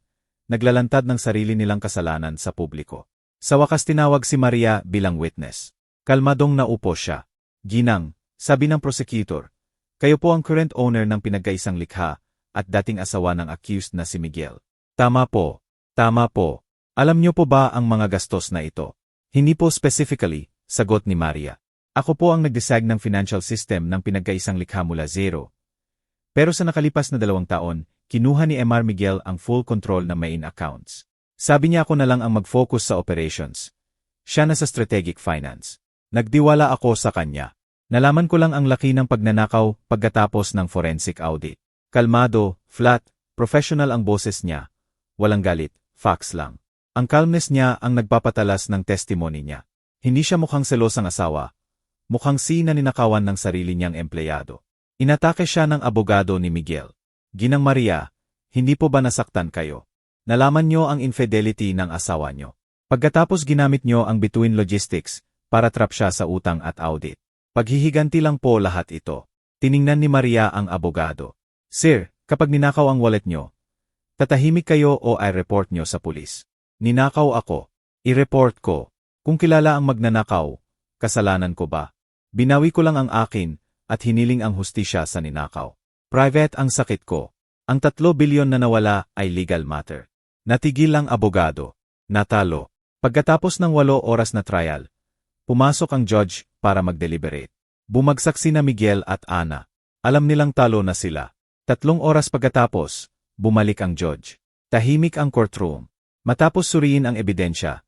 naglalantad ng sarili nilang kasalanan sa publiko. Sa wakas tinawag si Maria bilang witness. Kalmadong naupo siya. Ginang, sabi ng prosecutor, kayo po ang current owner ng pinagkaisang likha at dating asawa ng accused na si Miguel. Tama po. Tama po. Alam niyo po ba ang mga gastos na ito? Hindi po specifically, sagot ni Maria. Ako po ang nag-design ng financial system ng pinagkaisang likha mula zero. Pero sa nakalipas na 2 taon, kinuha ni Mr. Miguel ang full control ng main accounts. Sabi niya ako na lang ang mag-focus sa operations. Siya na sa strategic finance. Nagdiwala ako sa kanya. Nalaman ko lang ang laki ng pagnanakaw pagkatapos ng forensic audit. Kalmado, flat, professional ang boses niya. Walang galit, facts lang. Ang calmness niya ang nagpapatalas ng testimony niya. Hindi siya mukhang selosang asawa. Mukhang na ninakawan ng sarili niyang empleyado. Inatake siya ng abogado ni Miguel. Ginang Maria, hindi po ba nasaktan kayo? Nalaman niyo ang infidelity ng asawa niyo. Pagkatapos ginamit niyo ang Between Logistics para trap siya sa utang at audit. Paghihiganti lang po lahat ito. Tiningnan ni Maria ang abogado. Sir, kapag ninakaw ang wallet niyo, tatahimik kayo o i-report niyo sa pulis. Ninakaw ako. I-report ko. Kung kilala ang magnanakaw, kasalanan ko ba? Binawi ko lang ang akin at hiniling ang hustisya sa ninakaw. Private ang sakit ko. Ang 3 bilyon na nawala ay legal matter. Natigil ang abogado. Natalo. Pagkatapos ng 8 oras na trial, pumasok ang judge para mag-deliberate. Bumagsak sina Miguel at Ana. Alam nilang talo na sila. 3 oras pagkatapos, bumalik ang judge. Tahimik ang courtroom. Matapos suriin ang ebidensya,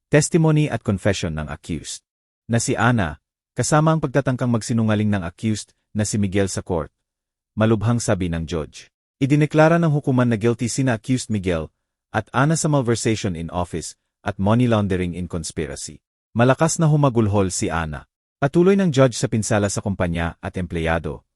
testimony at confession ng accused, na si Ana, kasama ang pagtatangkang magsinungaling ng accused na si Miguel sa court, malubhang sabi ng judge. Idineklara ng hukuman na guilty sina accused Miguel at Ana sa malversation in office at money laundering in conspiracy. Malakas na humagulhol si Ana. Patuloy ng judge sa pinsala sa kumpanya at empleyado,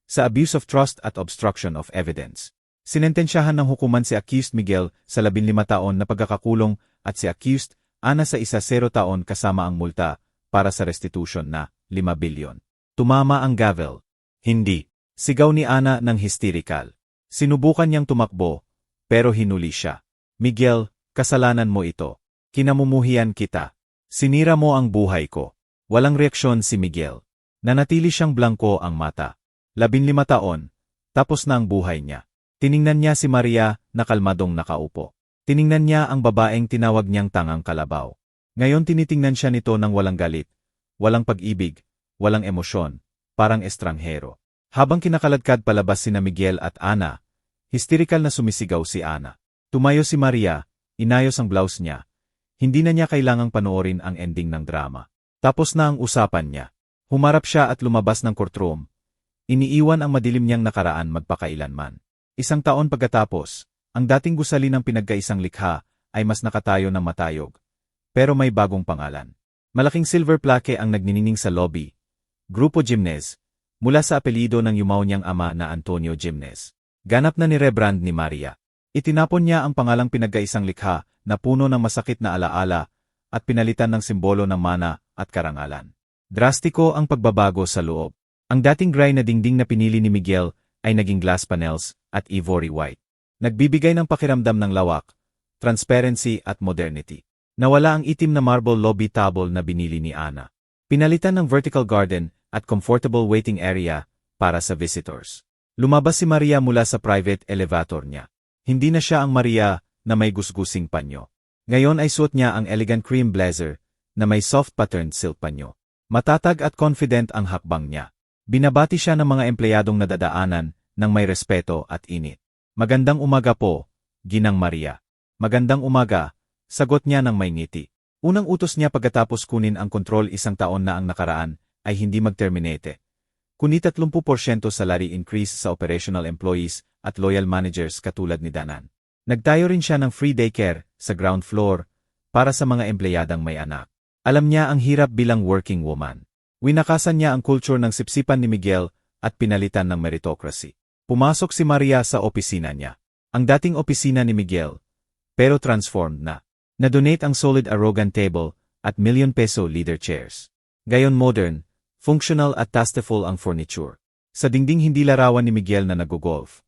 sa abuse of trust at obstruction of evidence. Sinentensyahan ng hukuman si accused Miguel sa 15 taon na pagkakakulong at si accused Ana sa 10 taon kasama ang multa para sa restitution na 5 bilyon. Tumama ang gavel. Hindi. Sigaw ni Ana ng hysterical. Sinubukan niyang tumakbo, pero hinuli siya. Miguel, kasalanan mo ito. Kinamumuhian kita. Sinira mo ang buhay ko. Walang reaksyon si Miguel. Nanatili siyang blangko ang mata. 15 taon, tapos na ang buhay niya. Tiningnan niya si Maria na kalmadong nakaupo. Tiningnan niya ang babaeng tinawag niyang tangang kalabaw. Ngayon tinitingnan siya nito ng walang galit, walang pag-ibig, walang emosyon, parang estranghero. Habang kinakaladkad palabas sina Miguel at Ana, hysterical na sumisigaw si Ana. Tumayo si Maria, inayos ang blouse niya. Hindi na niya kailangang panoorin ang ending ng drama. Tapos na ang usapan niya. Humarap siya at lumabas ng courtroom. Iniiwan ang madilim niyang nakaraan magpakailanman. 1 taon pagkatapos, ang dating gusali ng pinagkaisang likha ay mas nakatayo ng matayog. Pero may bagong pangalan. Malaking silver plaque ang nagniningning sa lobby. Grupo Jimenez, mula sa apelyido ng yumaw niyang ama na Antonio Jimenez. Ganap na ni-rebrand ni Maria. Itinapon niya ang pangalang pinagkaisang likha na puno ng masakit na alaala at pinalitan ng simbolo ng mana at karangalan. Drastiko ang pagbabago sa loob. Ang dating gray na dingding na pinili ni Miguel ay naging glass panels at ivory white. Nagbibigay ng pakiramdam ng lawak, transparency at modernity. Nawala ang itim na marble lobby table na binili ni Ana. Pinalitan ng vertical garden at comfortable waiting area para sa visitors. Lumabas si Maria mula sa private elevator niya. Hindi na siya ang Maria na may gusgusing panyo. Ngayon ay suot niya ang elegant cream blazer na may soft patterned silk panyo. Matatag at confident ang hakbang niya. Binabati siya ng mga empleyadong nadadaanan ng may respeto at init. Magandang umaga po, Ginang Maria. Magandang umaga, sagot niya ng may ngiti. Unang utos niya pagkatapos kunin ang kontrol 1 taon na ang nakaraan ay hindi mag-terminate. Kunin 30% salary increase sa operational employees at loyal managers katulad ni Danan. Nagtayo rin siya ng free daycare sa ground floor para sa mga empleyadang may anak. Alam niya ang hirap bilang working woman. Winakasan niya ang culture ng sipsipan ni Miguel at pinalitan ng meritocracy. Pumasok si Maria sa opisina niya. Ang dating opisina ni Miguel, pero transformed na. Na-donate ang solid arrogant table at million-peso leather chairs. Gayon modern, functional at tasteful ang furniture. Sa dingding hindi larawan ni Miguel na nag-golf,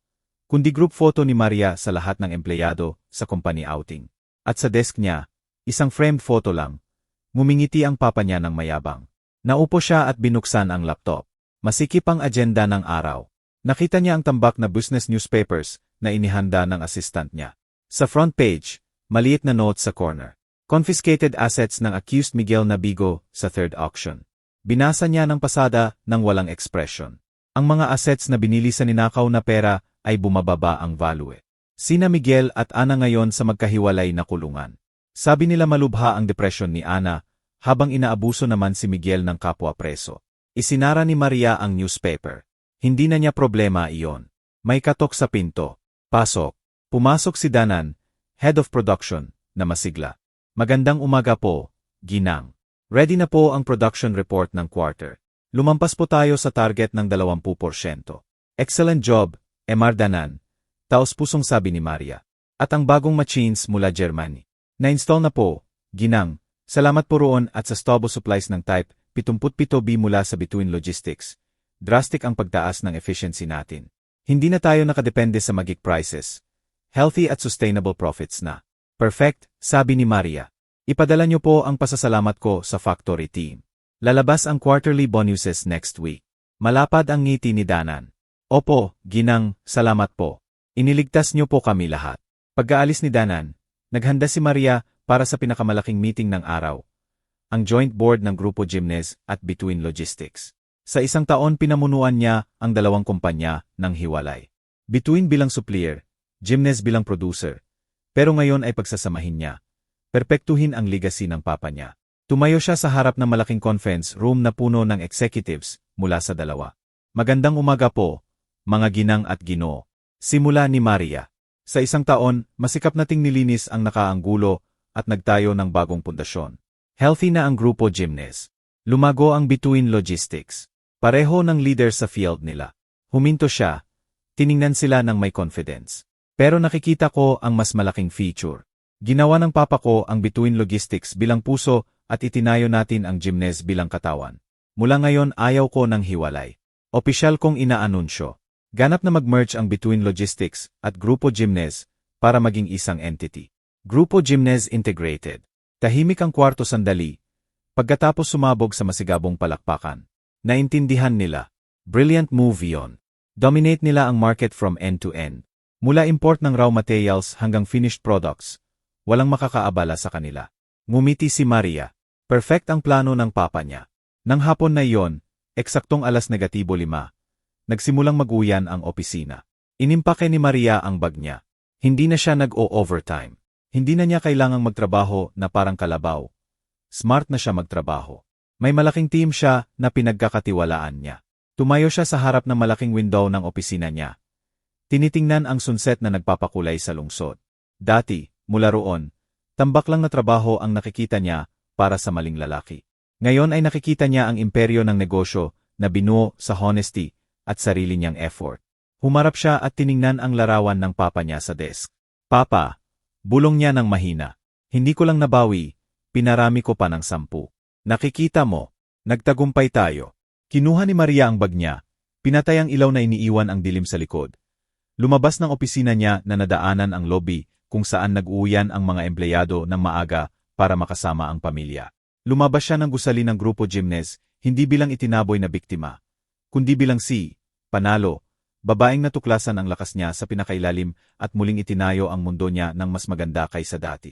kundi group photo ni Maria sa lahat ng empleyado sa company outing. At sa desk niya, isang framed photo lang, ngumingiti ang papa niya ng mayabang. Naupo siya at binuksan ang laptop. Masikip ang agenda ng araw. Nakita niya ang tambak na business newspapers na inihanda ng assistant niya. Sa front page, maliit na note sa corner. Confiscated assets ng accused Miguel Nabigo sa third auction. Binasa niya ng pasada ng walang expression. Ang mga assets na binili sa ninakaw na pera ay bumababa ang value. Sina Miguel at Ana ngayon sa magkahiwalay na kulungan. Sabi nila malubha ang depression ni Ana, habang inaabuso naman si Miguel ng kapwa preso. Isinara ni Maria ang newspaper. Hindi na niya problema iyon. May katok sa pinto. Pasok. Pumasok si Danan, head of production, na masigla. Magandang umaga po, Ginang. Ready na po ang production report ng quarter. Lumampas po tayo sa target ng 20%. Excellent job, Mr. Danan. Taos-pusong sabi ni Maria. At ang bagong machines mula Germany. Na-install na po, Ginang. Salamat po roon at sa Stobo Supplies ng Type 77B mula sa Between Logistics. Drastic ang pagtaas ng efficiency natin. Hindi na tayo nakadepende sa magic prices. Healthy at sustainable profits na. Perfect, sabi ni Maria. Ipadala niyo po ang pasasalamat ko sa factory team. Lalabas ang quarterly bonuses next week. Malapad ang ngiti ni Danan. Opo, Ginang, salamat po. Iniligtas niyo po kami lahat. Pagkaalis ni Danan, naghanda si Maria para sa pinakamalaking meeting ng araw, ang joint board ng Grupo Jimenez at Between Logistics. Sa isang taon pinamunuan niya ang dalawang kumpanya ng hiwalay. Between bilang supplier, Jimenez bilang producer, pero ngayon ay pagsasamahin niya. Perpektuhin ang legacy ng papa niya. Tumayo siya sa harap ng malaking conference room na puno ng executives mula sa dalawa. Magandang umaga po, mga ginang at ginoo. Simula ni Maria. Sa isang taon, masikap nating nilinis ang nakaanggulo at nagtayo ng bagong pundasyon. Healthy na ang Grupo Jimenez. Lumago ang Between Logistics. Pareho ng leader sa field nila. Huminto siya. Tiningnan sila ng may confidence. Pero nakikita ko ang mas malaking feature. Ginawa ng papa ko ang Between Logistics bilang puso at itinayo natin ang Jimenez bilang katawan. Mula ngayon ayaw ko ng hiwalay. Opisyal kong inaanunsyo. Ganap na mag-merge ang Between Logistics at Grupo Jimenez para maging isang entity. Grupo Jimenez Integrated. Tahimik ang kwarto sandali. Pagkatapos sumabog sa masigabong palakpakan. Naintindihan nila. Brilliant move yon. Dominate nila ang market from end to end. Mula import ng raw materials hanggang finished products. Walang makakaabala sa kanila. Ngumiti si Maria. Perfect ang plano ng papa niya. Nang hapon na iyon, eksaktong -5, nagsimulang mag-uyan ang opisina. Inimpake ni Maria ang bag niya. Hindi na siya nag-o-overtime. Hindi na niya kailangang magtrabaho na parang kalabaw. Smart na siya magtrabaho. May malaking team siya na pinagkakatiwalaan niya. Tumayo siya sa harap ng malaking window ng opisina niya. Tinitingnan ang sunset na nagpapakulay sa lungsod. Dati, mula roon, tambak lang na trabaho ang nakikita niya para sa maling lalaki. Ngayon ay nakikita niya ang imperyo ng negosyo na binuo sa honesty at sarili niyang effort. Humarap siya at tiningnan ang larawan ng papa niya sa desk. Papa, bulong niya ng mahina. Hindi ko lang nabawi, pinarami ko pa ng 10. Nakikita mo, nagtagumpay tayo. Kinuha ni Maria ang bag niya, pinatay ang ilaw na iniiwan ang dilim sa likod. Lumabas ng opisina niya na nadaanan ang lobby kung saan nag-uuyan ang mga empleyado ng maaga para makasama ang pamilya. Lumabas siya ng gusali ng Grupo Jimenez, hindi bilang itinaboy na biktima, kundi bilang panalo, babaeng natuklasan ang lakas niya sa pinakailalim at muling itinayo ang mundo niya ng mas maganda kaysa dati.